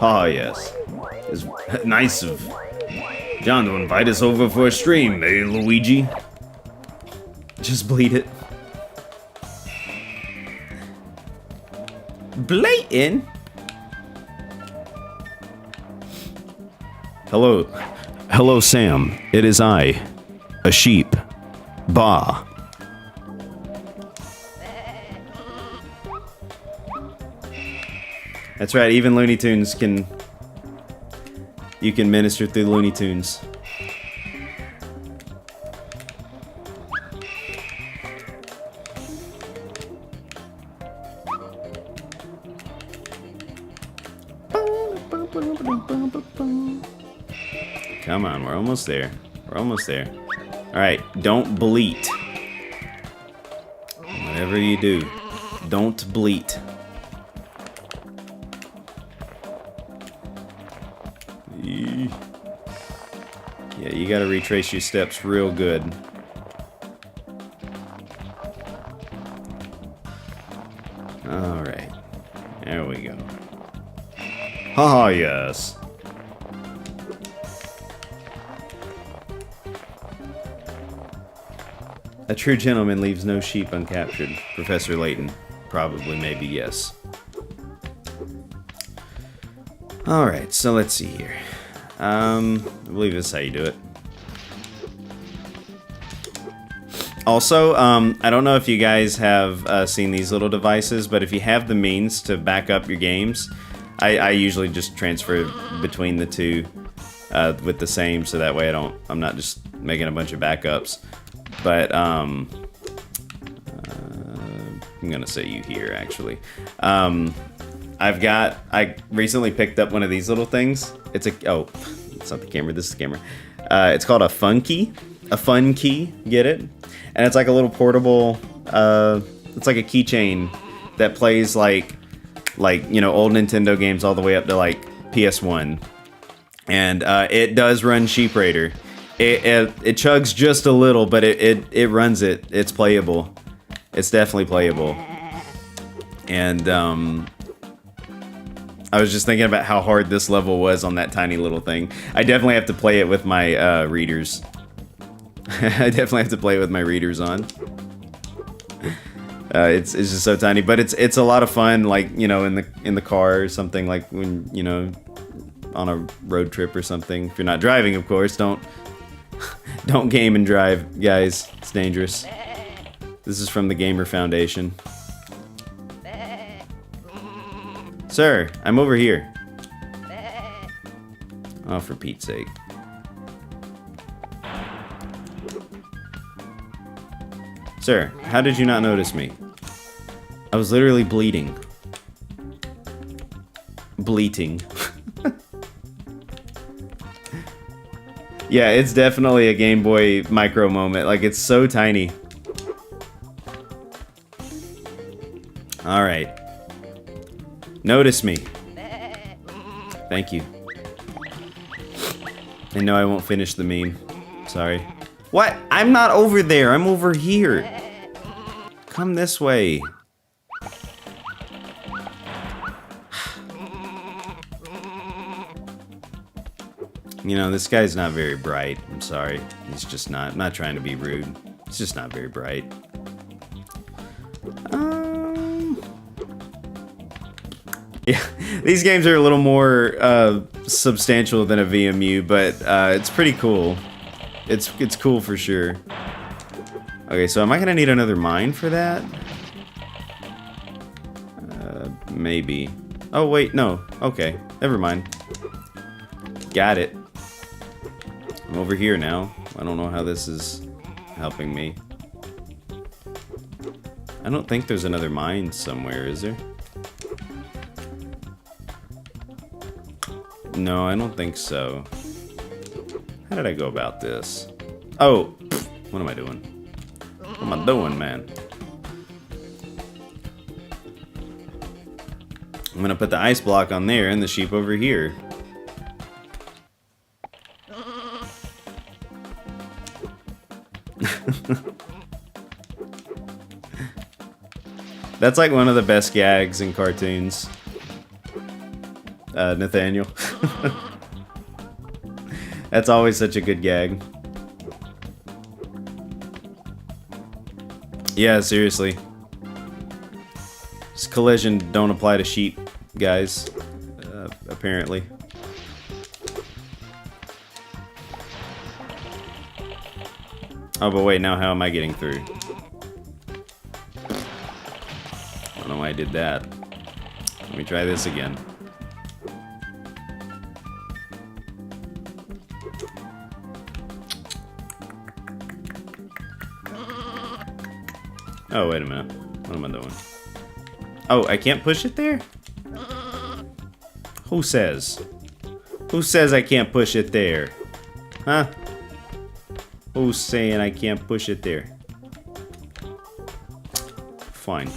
Ah, yes. It's nice of John to invite us over for a stream, eh, Luigi? Just bleed it. Blatant. Hello, Sam. It is I, a sheep. Bah. That's right. Even Looney Tunes you can minister through Looney Tunes. Come on, we're almost there. We're almost there. Alright, don't bleat. Whatever you do, don't bleat. Yeah, you gotta retrace your steps real good. Alright. There we go. Haha, yes. A true gentleman leaves no sheep uncaptured. Professor Layton. Probably, maybe, yes. Alright, so let's see here. I believe this is how you do it. Also, I don't know if you guys have seen these little devices, but if you have the means to back up your games, I usually just transfer between the two with the same, so that way I'm not just making a bunch of backups. But I'm gonna say you here actually. I recently picked up one of these little things. It's not the camera, this is the camera. It's called a fun key. A fun key, get it? And it's like a little portable, it's like a keychain that plays like like, you know, old Nintendo games all the way up to like PS1. And it does run Sheep Raider. It chugs just a little, but it runs it. It's playable. It's definitely playable. And I was just thinking about how hard this level was on that tiny little thing. I definitely have to play it with my readers. I definitely have to play it with my readers on. It's just so tiny, but it's a lot of fun. Like, you know, in the car or something, like when, you know, on a road trip or something. If you're not driving, of course, don't game and drive, guys. It's dangerous. This is from the Gamer Foundation. Sir, I'm over here. Oh, for Pete's sake. Sir, how did you not notice me? I was literally bleeding. Bleating. Yeah, it's definitely a Game Boy Micro moment. Like, it's so tiny. Alright. Notice me. Thank you. And no, I won't finish the meme. Sorry. What? I'm not over there. I'm over here. Come this way. You know, this guy's not very bright. I'm sorry. He's just not. I'm not trying to be rude. He's just not very bright. Yeah, these games are a little more substantial than a VMU, but it's pretty cool. It's cool for sure. Okay, so am I gonna need another mine for that? Maybe. Oh wait, no. Okay, never mind. Got it. I'm over here now. I don't know how this is helping me. I don't think there's another mine somewhere, is there? No, I don't think so. How did I go about this? Oh, what am I doing? What am I doing, man? I'm gonna put the ice block on there and the sheep over here. That's like one of the best gags in cartoons. Nathaniel. That's always such a good gag. Yeah, seriously. This collision don't apply to sheep, guys. Apparently. Oh, but wait, now how am I getting through? I don't know why I did that. Let me try this again. Oh, wait a minute. What am I doing? Oh, I can't push it there? Who says? Who says I can't push it there? Huh? Who's saying I can't push it there? Fine.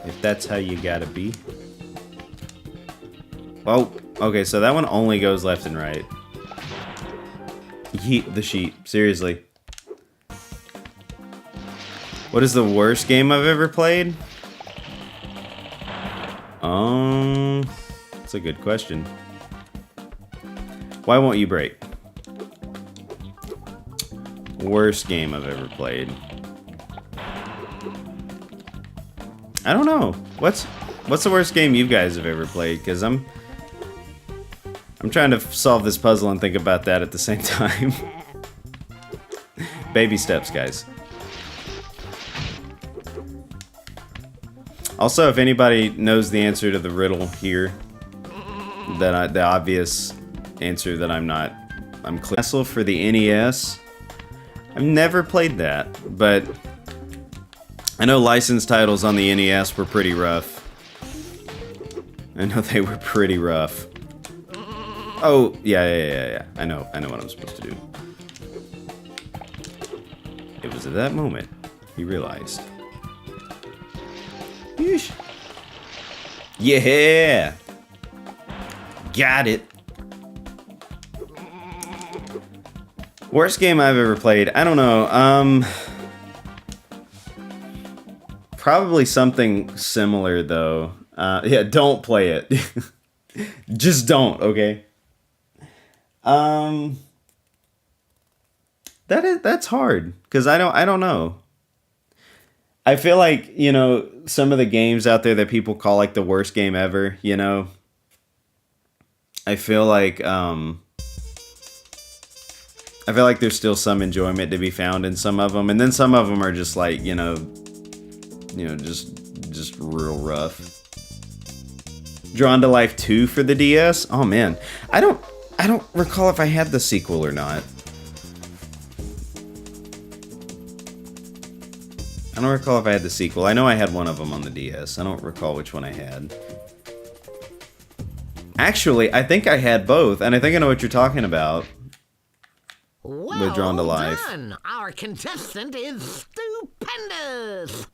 If that's how you gotta be. Oh, okay, so that one only goes left and right. Yeet the sheep, seriously. What is the worst game I've ever played? That's a good question. Why won't you break? Worst game I've ever played. I don't know. What's the worst game you guys have ever played? Because I'm trying to solve this puzzle and think about that at the same time. Baby steps, guys. Also, if anybody knows the answer to the riddle here, the obvious answer that I'm clear. Castle for the NES. I've never played that, but I know licensed titles on the NES were pretty rough. I know they were pretty rough. Oh, yeah. I know what I'm supposed to do. It was at that moment He realized. Yeesh. Yeah! Got it. Worst game I've ever played? I don't know. Probably something similar though. Yeah, don't play it. Just don't, okay? That's hard because I don't know. I feel like, you know, some of the games out there that people call like the worst game ever, you know, I feel like there's still some enjoyment to be found in some of them, and then some of them are just like, you know, just real rough. Drawn to Life 2 for the DS? Oh man, I don't recall if I had the sequel or not. I don't recall if I had the sequel. I know I had one of them on the DS. I don't recall which one I had. Actually, I think I had both, and I think I know what you're talking about. Well With Drawn to Life. done. Our contestant is stupendous.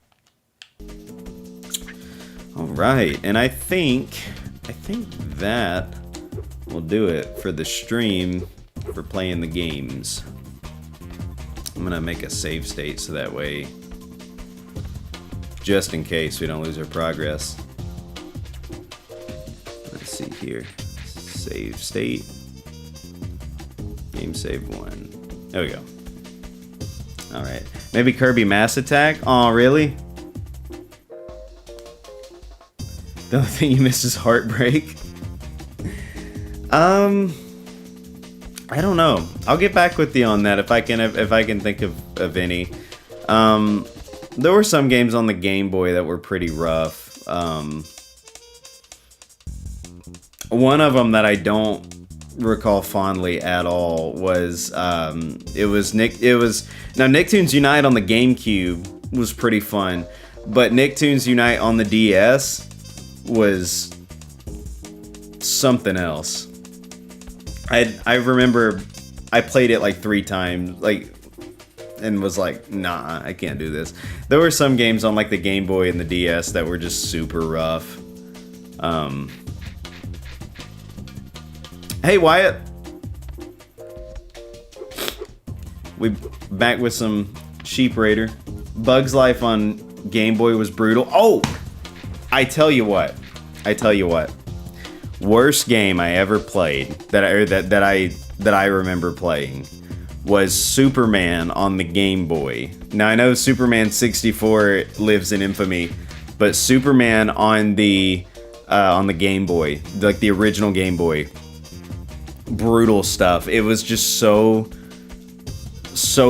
All right, and I think that will do it for the stream for playing the games. I'm gonna make a save state so that way, just in case we don't lose our progress. Let's see here. Save state. Game save 1. There we go. Alright. Maybe Kirby Mass Attack? Oh, really? The only thing you missed is Heartbreak? I don't know. I'll get back with you on that if I can think of any. There were some games on the Game Boy that were pretty rough. One of them that I don't recall fondly at all was Nicktoons Unite on the GameCube was pretty fun, but Nicktoons Unite on the DS was something else. I remember I played it like 3 times, like, and was like, nah, I can't do this. There were some games on like the Game Boy and the DS that were just super rough. Hey Wyatt, we back with some Sheep Raider. Bugs Life on Game Boy was brutal. Oh, I tell you what. Worst game I ever played that I remember playing was Superman on the Game Boy. Now I know Superman 64 lives in infamy, but Superman on the Game Boy, like the original Game Boy, brutal stuff. It was just so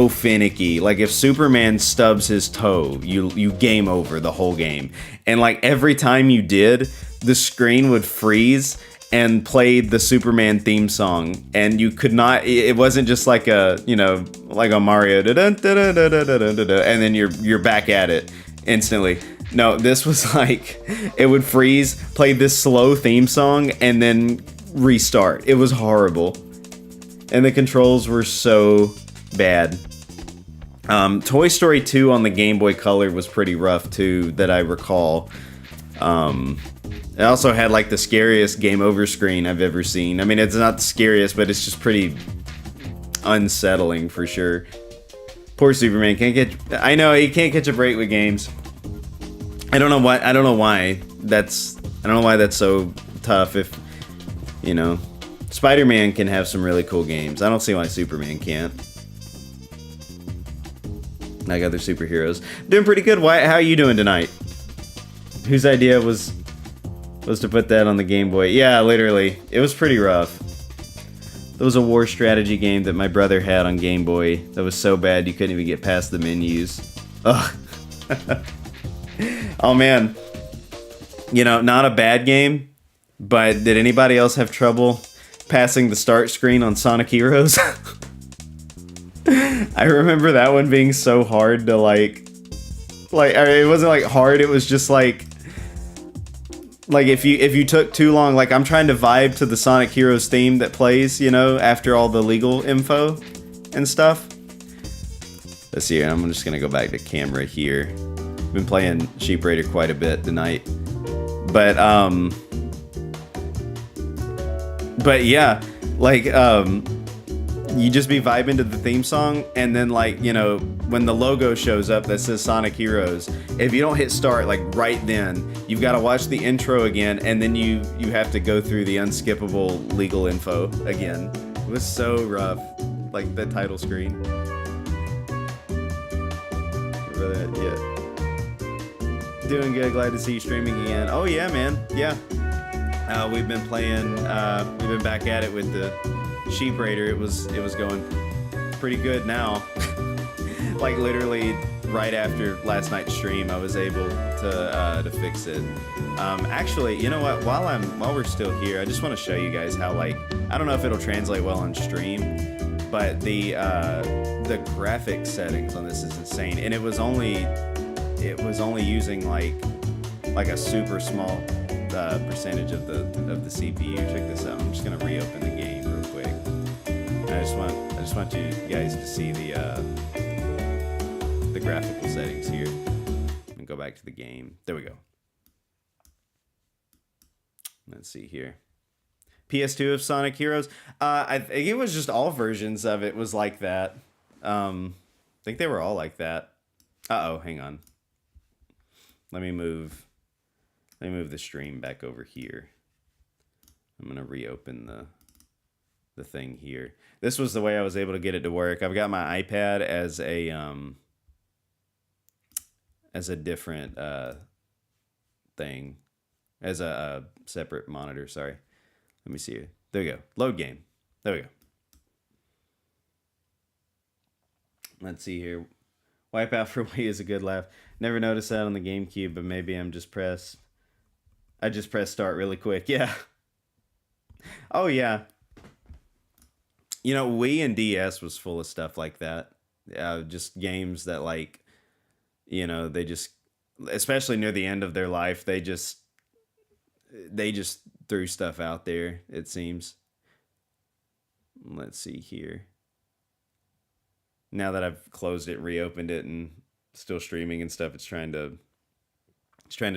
finicky. Like if Superman stubs his toe, you game over the whole game. And like every time you did, the screen would freeze and play the Superman theme song, and you could not. It wasn't just like a Mario, and then you're back at it instantly. No, this was like it would freeze, play this slow theme song, and then restart. It was horrible, and the controls were so bad. Toy Story 2 on the Game Boy Color was pretty rough too, that I recall. It also had like the scariest game over screen I've ever seen. I mean, it's not the scariest, but it's just pretty unsettling for sure. Poor Superman I know he can't catch a break with games. I don't know why that's so tough. If you know, Spider-Man can have some really cool games. I don't see why Superman can't. Like other superheroes. Doing pretty good. How are you doing tonight? Whose idea was to put that on the Game Boy? Yeah, literally. It was pretty rough. There was a war strategy game that my brother had on Game Boy that was so bad you couldn't even get past the menus. Ugh. Oh man. You know, not a bad game, but did anybody else have trouble passing the start screen on Sonic Heroes? I remember that one being so hard to like it wasn't like hard, it was just like if you took too long, like I'm trying to vibe to the Sonic Heroes theme that plays, you know, after all the legal info and stuff. Let's see. I'm just gonna go back to camera here. Been playing Sheep Raider quite a bit tonight, but yeah, like you just be vibing to the theme song, and then like, you know, when the logo shows up that says Sonic Heroes, if you don't hit start like right then, you've got to watch the intro again, and then you have to go through the unskippable legal info again. It was so rough, like the title screen. Yeah. Doing good. Glad to see you streaming again. Oh yeah, man. Yeah. We've been playing. We've been back at it with the Sheep Raider. It was going pretty good now. Like literally right after last night's stream, I was able to fix it. Actually, you know what? While we're still here, I just want to show you guys how, like, I don't know if it'll translate well on stream, but the graphic settings on this is insane, and it was only using like a super small percentage of the CPU. Check this out. I'm just gonna reopen the game real quick. I just want you guys to see the graphical settings here. And go back to the game. There we go. Let's see here. PS2 of Sonic Heroes. I think it was just all versions of it was like that. I think they were all like that. Uh-oh, hang on. Let me move the stream back over here. I'm gonna reopen the thing here. This was the way I was able to get it to work. I've got my iPad as a different thing, as a separate monitor. Sorry. Let me see here. There we go. Load game. There we go. Let's see here. Wipeout for Wii is a good laugh. Never noticed that on the GameCube, but maybe I just pressed start really quick. Yeah. Oh, yeah. You know, Wii and DS was full of stuff like that. Just games that, like, you know, they just, especially near the end of their life, they just threw stuff out there, it seems. Let's see here. Now that I've closed it, reopened it, and still streaming and stuff, it's trying to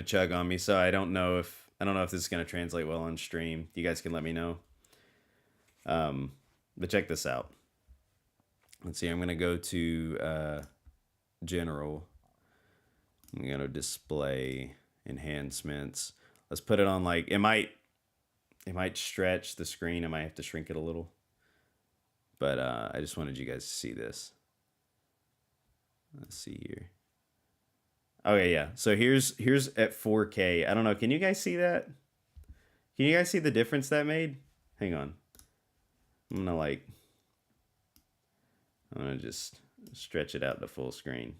chug on me. So I don't know if this is going to translate well on stream. You guys can let me know. But check this out. Let's see. I'm going to go to general. I'm going to display enhancements. Let's put it on, like, it might stretch the screen. I might have to shrink it a little. But I just wanted you guys to see this. Let's see here. Okay, yeah. So here's at 4K. I don't know. Can you guys see that? Can you guys see the difference that made? Hang on. I'm gonna just stretch it out to full screen.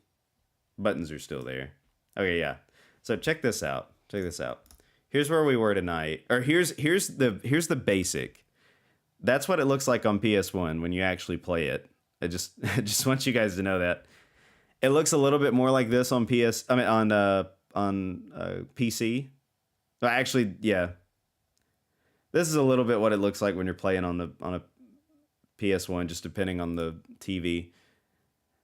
Buttons are still there. Okay, yeah. So check this out. Check this out. Here's where we were tonight. Or here's the basic. That's what it looks like on PS1 when you actually play it. I just want you guys to know that. It looks a little bit more like this on PC. Well, actually, yeah. This is a little bit what it looks like when you're playing on a PS1, just depending on the TV.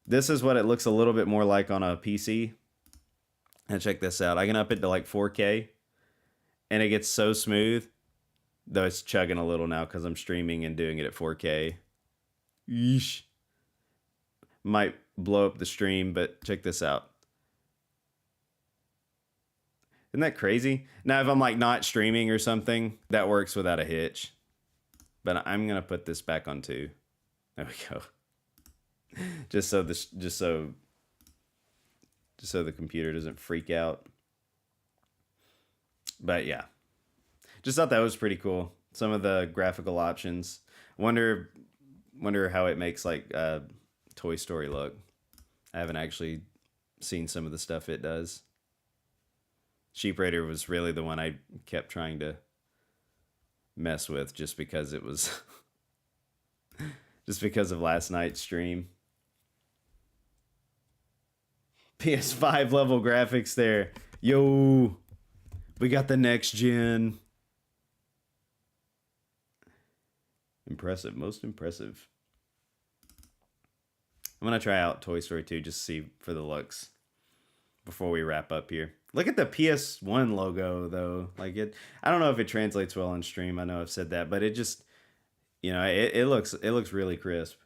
This is what it looks a little bit more like on a PC. And check this out. I can up it to like 4K, and it gets so smooth. Though it's chugging a little now because I'm streaming and doing it at 4K. Yeesh. Might blow up the stream, but check this out. Isn't that crazy? Now, if I'm like not streaming or something, that works without a hitch. But I'm gonna put this back on 2. There we go. just so the computer doesn't freak out. But yeah. Just thought that was pretty cool. Some of the graphical options. Wonder how it makes like Toy Story look. I haven't actually seen some of the stuff it does. Sheep Raider was really the one I kept trying to mess with just because it was just because of last night's stream. PS5 level graphics there. Yo, we got the next gen. Impressive, most impressive. I'm gonna try out Toy Story 2 just to see for the looks before we wrap up here. Look at the PS1 logo though. Like it, I don't know if it translates well on stream. I know I've said that, but it just, you know, it looks really crisp.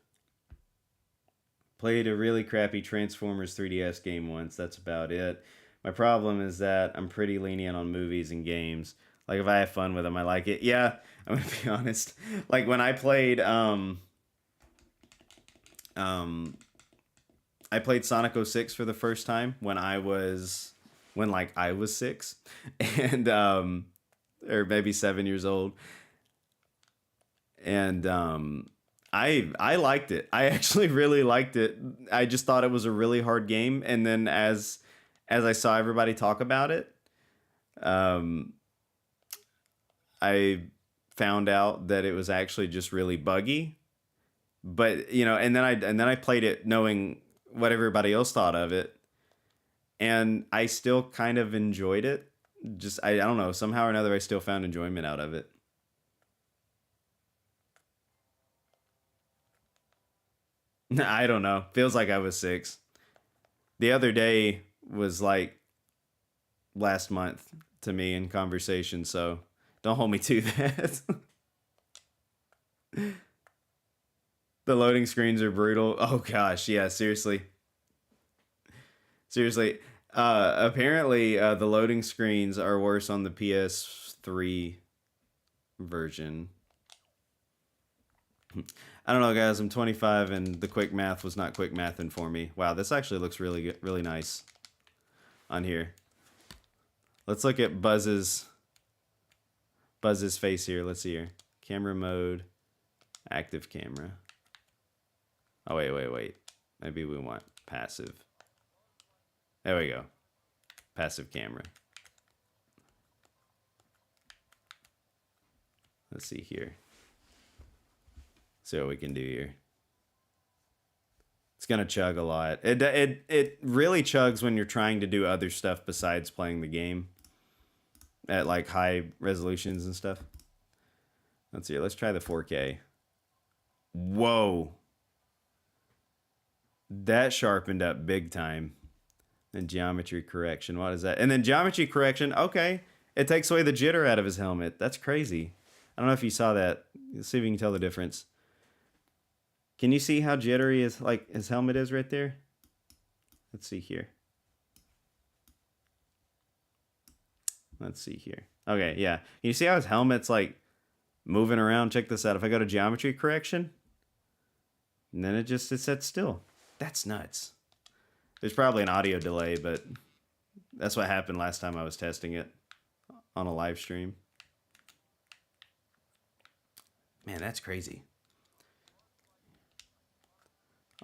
Played a really crappy Transformers 3DS game once. That's about it. My problem is that I'm pretty lenient on movies and games. Like if I have fun with them, I like it. Yeah, I'm gonna be honest. Like when I played I played Sonic 06 for the first time when I was 6 and or maybe 7 years old. And I liked it. I actually really liked it. I just thought it was a really hard game, and then as I saw everybody talk about it, I found out that it was actually just really buggy. But, you know, and then I played it knowing what everybody else thought of it, and I still kind of enjoyed it. Just I don't know, somehow or another I still found enjoyment out of it. I don't know. Feels like I was 6. The other day was like last month to me in conversation, so don't hold me to that. The loading screens are brutal. Oh gosh, yeah, seriously. Seriously. Apparently the loading screens are worse on the PS3 version. I don't know, guys. I'm 25, and the quick math was not quick mathing for me. Wow, this actually looks really good, really nice on here. Let's look at Buzz's face here. Let's see here. Camera mode, active camera. Oh wait. Maybe we want passive. There we go. Passive camera. Let's see here. See what we can do here. It's gonna chug a lot. It really chugs when you're trying to do other stuff besides playing the game at like high resolutions and stuff. Let's see. Let's try the 4K. Whoa, that sharpened up big time. And geometry correction. What is that? And then geometry correction. Okay, it takes away the jitter out of his helmet. That's crazy. I don't know if you saw that. Let's see if you can tell the difference. Can you see how jittery his helmet is right there? Let's see here. Let's see here. Okay, yeah. Can you see how his helmet's like moving around? Check this out. If I go to geometry correction, and then it sets still. That's nuts. There's probably an audio delay, but that's what happened last time I was testing it on a live stream. Man, that's crazy.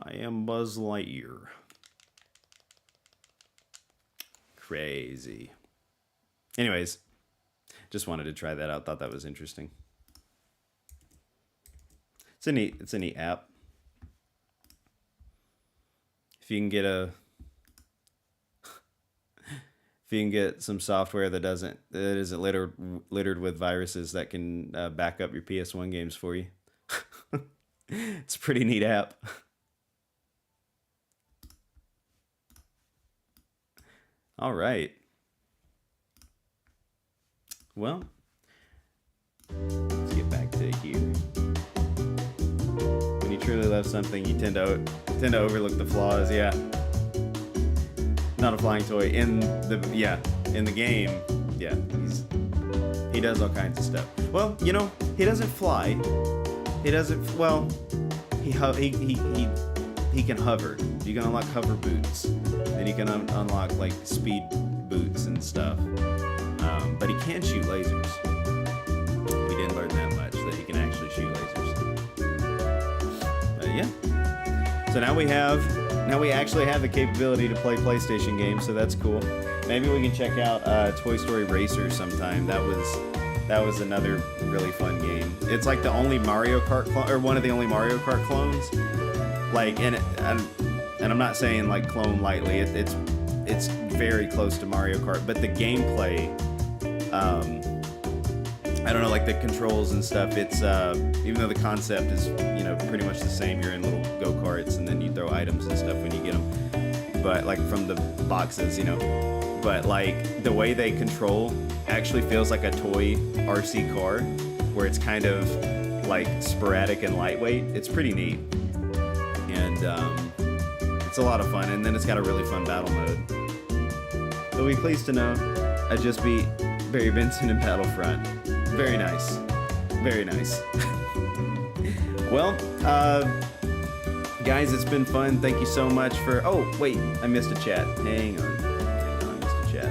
I am Buzz Lightyear. Crazy. Anyways, just wanted to try that out. Thought that was interesting. It's a neat app. If you can get some software that isn't littered with viruses that can back up your PS1 games for you. It's a pretty neat app. All right. Well, let's get back to here. When you truly love something, you tend to overlook the flaws. Yeah. Not a flying toy in the game. Yeah, he does all kinds of stuff. Well, you know, he doesn't fly. He doesn't. Well, he can hover. You can unlock hover boots, and you can unlock like speed boots and stuff. But he can shoot lasers. We didn't learn that much, that he can actually shoot lasers. But yeah. So now we actually have the capability to play PlayStation games, so that's cool. Maybe we can check out Toy Story Racer sometime. That was another really fun game. It's like the only Mario Kart clone, or one of the only Mario Kart clones. Like, and I'm not saying like clone lightly. It's very close to Mario Kart, but the gameplay I don't know, like the controls and stuff. It's even though the concept is, you know, pretty much the same. You're in little go-karts and then you throw items and stuff when you get them. But like from the boxes, you know. But like the way they control actually feels like a toy RC car, where it's kind of like sporadic and lightweight. It's pretty neat, and it's a lot of fun. And then it's got a really fun battle mode. So we're pleased to know I just beat Barry Benson in Battlefront. Very nice. Very nice. Well, guys, it's been fun. Thank you so much for... Oh, wait. I missed a chat. Hang on. I missed a chat.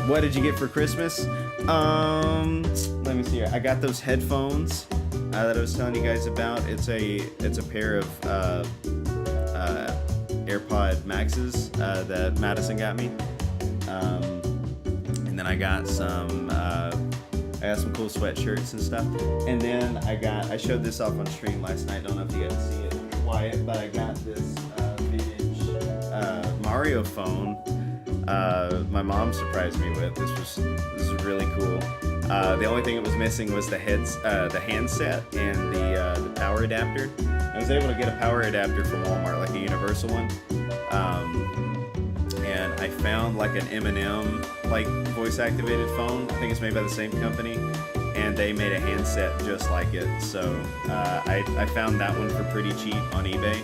What did you get for Christmas? Let me see here. I got those headphones that I was telling you guys about. It's a pair of AirPod Maxes that Madison got me. And then I got some cool sweatshirts and stuff. And then I showed this off on stream last night. Don't know if you got to see it, Wyatt, but I got this vintage Mario phone. My mom surprised me with. This is really cool. The only thing it was missing was the handset and the power adapter. I was able to get a power adapter from Walmart, like a universal one. And I found like an M&M like voice activated phone. I think it's made by the same company, and they made a handset just like it. So I found that one for pretty cheap on eBay,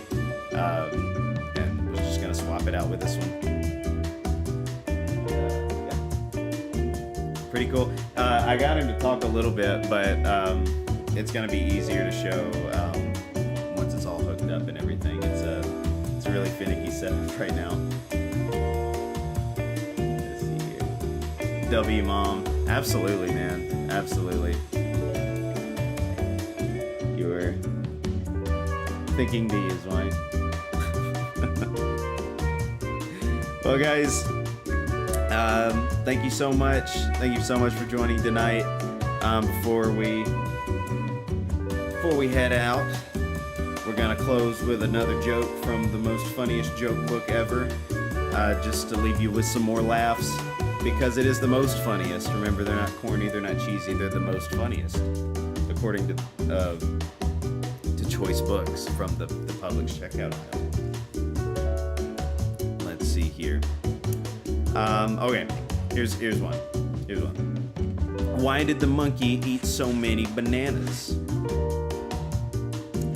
and was just gonna swap it out with this one. Yeah. Pretty cool. I got him to talk a little bit, but it's gonna be easier to show once it's all hooked up and everything. It's a really finicky setup right now. W Mom. Absolutely, man. Absolutely. You were thinking D is why. Well, guys, thank you so much. Thank you so much for joining tonight. Before we head out, we're gonna close with another joke from the most funniest joke book ever, just to leave you with some more laughs. Because it is the most funniest. Remember, they're not corny, they're not cheesy, they're the most funniest, according to Choice Books from the Publix checkout. Let's see here. Okay, here's one. Here's one. Why did the monkey eat so many bananas?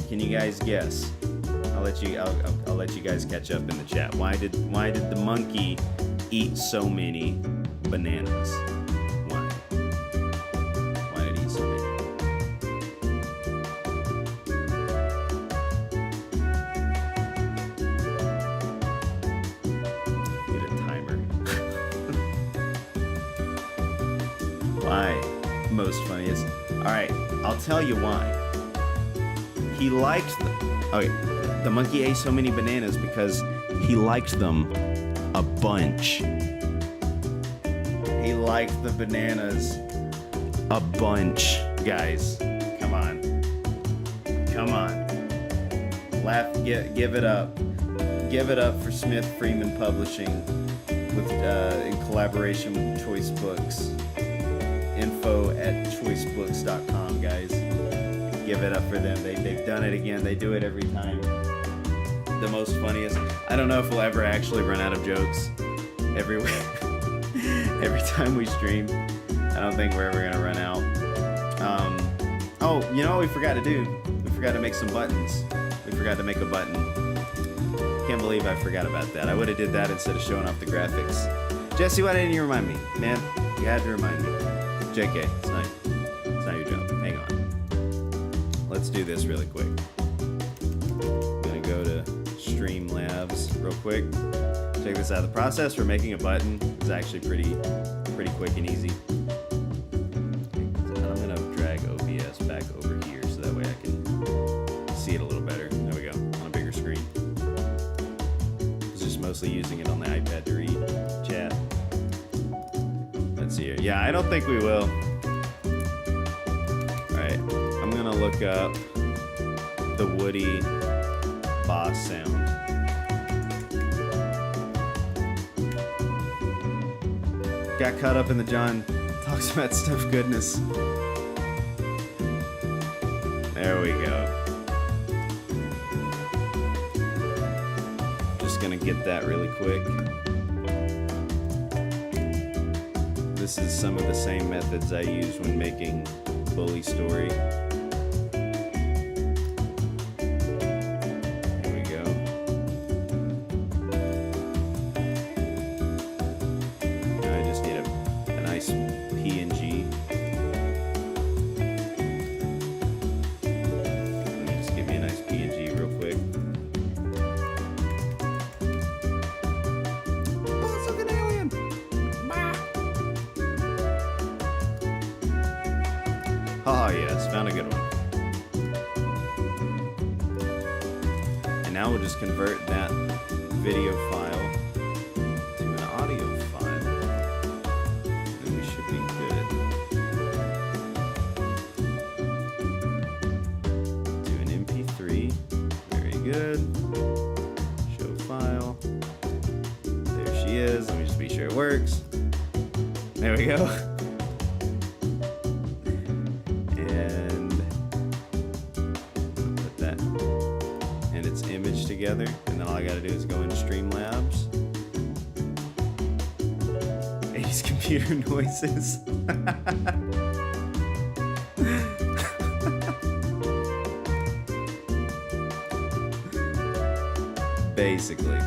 Can you guys guess? I'll let you guys catch up in the chat. Why did the monkey eat so many bananas? Why? Why did he eat so many? Get a timer. Why? Most funniest. Alright, I'll tell you why. He liked them. Okay, the monkey ate so many bananas because he liked them a bunch. He liked the bananas a bunch, guys. Come on. Come on. Laugh, give it up. Give it up for Smith Freeman Publishing with in collaboration with Choice Books. info@choicebooks.com, guys. Give it up for them. They've done it again. They do it every time. The most funniest. I don't know if we'll ever actually run out of jokes every time we stream. I don't think we're ever gonna run out. Oh, you know what we forgot to do? We forgot to make some buttons. We forgot to make a button. Can't believe I forgot about that. I would have did that instead of showing off the graphics. Jesse, why didn't you remind me? Man, you had to remind me. JK, it's not your job. Hang on. Let's do this really quick. I'm gonna go to Streamlabs real quick. Check this out. The process for making a button is actually pretty quick and easy. And I'm gonna drag OBS back over here so that way I can see it a little better. There we go, on a bigger screen. I was just mostly using it on the iPad to read chat. Let's see here. Yeah, I don't think we will. Alright, I'm gonna look up the Woody boss sound. Got caught up in the John Talks about stuff goodness. There we go. Just gonna get that really quick. This is some of the same methods I use when making Bully Story. Here we go. Now I just need a nice PNG. Let me just give me a nice PNG real quick. Oh, look, an alien! Bah! Oh yes, found a good one. And now we'll just convert that video file to an audio file. And we should be good. To an MP3. Very good. Show file. There she is. Let me just be sure it works. There we go. Image together, and then all I gotta do is go into Streamlabs. 80s computer noises. Basically.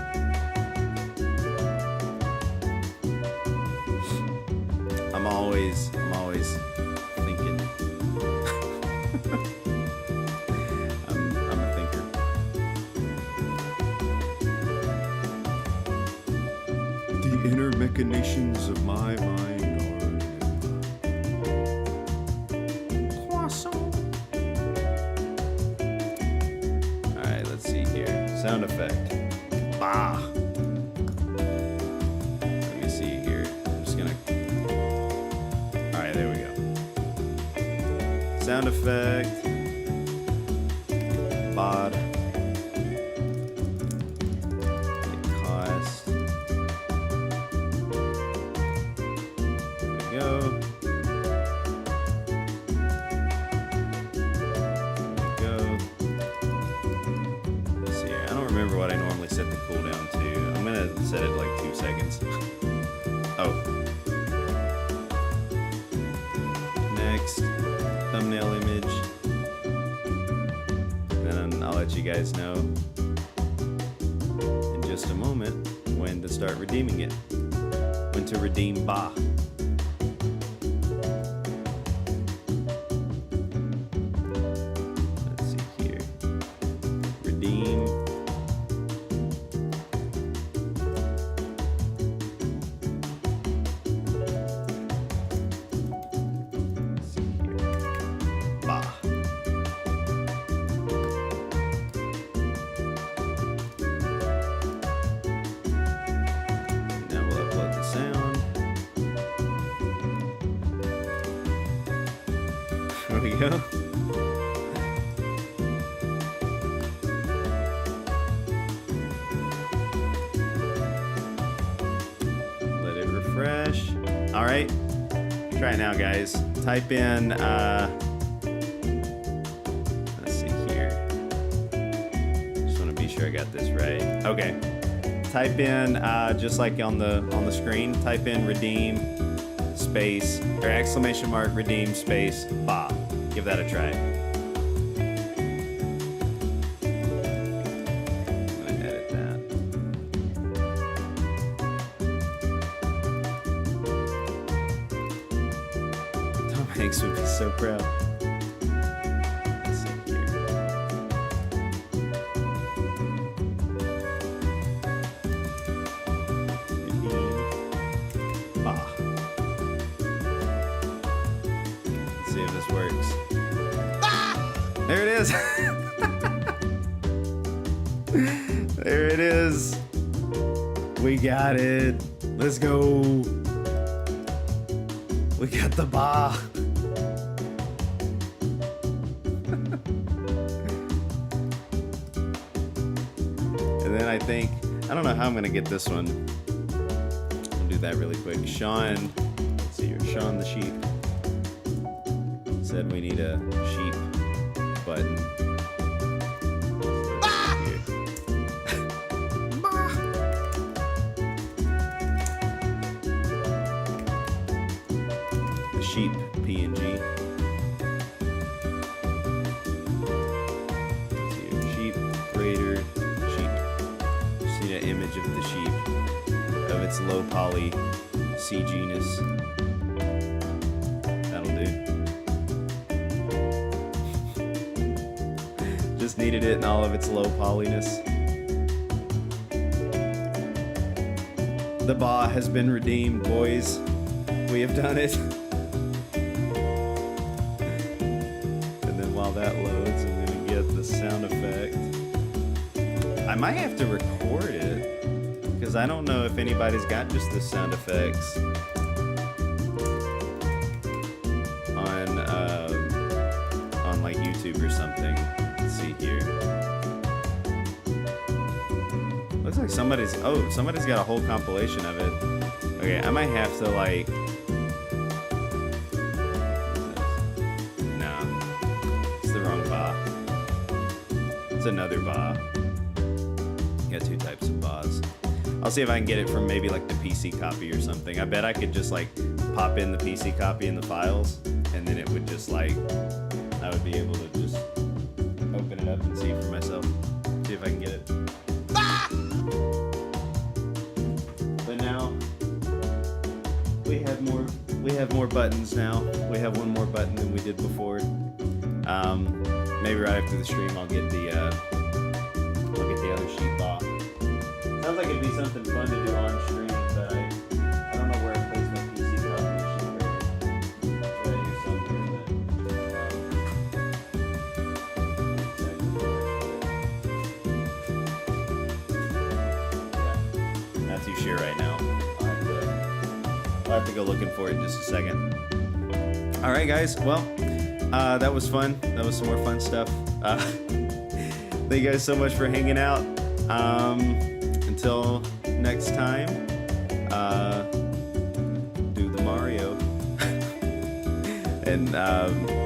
I'm always thinking. I'm a thinker. The inner machinations of my mind are croissant. Alright, let's see here. Sound effect. Bah! Let me see here. I'm just gonna... Alright, there we go. Sound effect. Bod. Cost. Go. Go. Let's see here. I don't remember what I normally set the cooldown to. I'm gonna set it like 2 seconds. Oh. Next. Thumbnail image. Then I'll let you guys know in just a moment when to start redeeming it. When to redeem Ba. There we go. Let it refresh. All right, try it now, guys. Type in, let's see here. Just want to be sure I got this right. Okay. Type in, just like on the screen, type in redeem space, or exclamation mark, redeem space, Ba. Give that a try. I'm gonna edit that. Tom Hanks would be so proud. Let's see here. Redeem Ba. Let's see if this works. There it is. There it is. We got it. Let's go. We got the Ba. And then I think, I don't know how I'm gonna get this one. I'll do that really quick. Sean, let's see see here. Sean the sheep said we need a sheep button. Here. The sheep PNG. Let's see here. Sheep, raider, sheep. Just need an image of the sheep, of its low poly CG-ness. That'll do. Just needed it in all of its low polyness. The BA has been redeemed, boys. We have done it. And then while that loads, I'm gonna get the sound effect. I might have to record it, because I don't know if anybody's got just the sound effects on like YouTube or something. Let's see here. Looks like somebody's got a whole compilation of it. Okay, I might have to like. No, it's the wrong BA. It's another BA. Got two types of BAs. I'll see if I can get it from maybe like the PC copy or something. I bet I could just like pop in the PC copy in the files, and then it would just like, I would be able to just open it up and see for myself. See if I can get it. But now we have more buttons now. We have one more button than we did before. Maybe right after the stream I'll get the other sheep BA. Sounds like it'd be something fun to do on stream, but I don't know where it plays my PC copy of sheep raider. Try to do something yeah, not too sure right now. I'll have to go looking for it in just a second. All right, guys. Well, that was fun. That was some more fun stuff. Thank you guys so much for hanging out. Until next time, do the Mario. And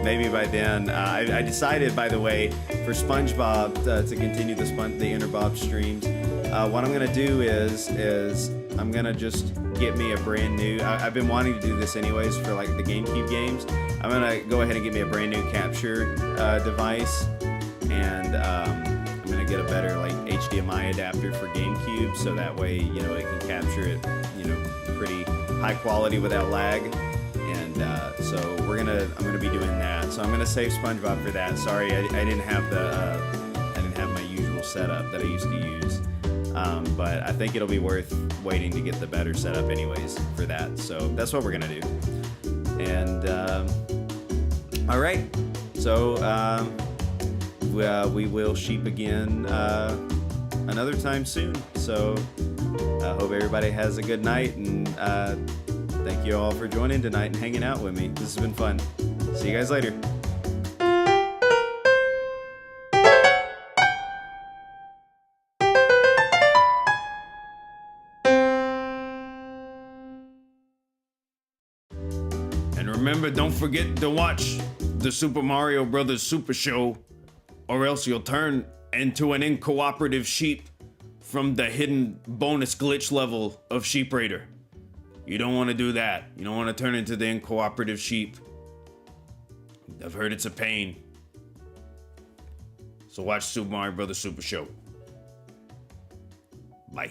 maybe by then, I decided, by the way, for SpongeBob to continue the InnerBob streams. What I'm gonna do is I'm gonna just get me a brand new. I've been wanting to do this anyways for like the GameCube games. I'm gonna go ahead and get me a brand new capture device, and I'm gonna get a better like HDMI adapter for GameCube, so that way it can capture it pretty high quality without lag. And so I'm gonna be doing that. So I'm gonna save SpongeBob for that. Sorry, I didn't have my usual setup that I used to use. But I think it'll be worth waiting to get the better setup anyways for that. So that's what we're gonna do. And all right, so we will sheep again another time soon. So I hope everybody has a good night, and thank you all for joining tonight and hanging out with me. This has been fun. See you guys later. Remember, don't forget to watch the Super Mario Brothers Super Show, or else you'll turn into an incooperative sheep from the hidden bonus glitch level of Sheep Raider. You don't want to do that. You don't want to turn into the incooperative sheep. I've heard it's a pain. So watch Super Mario Brothers Super Show. Bye.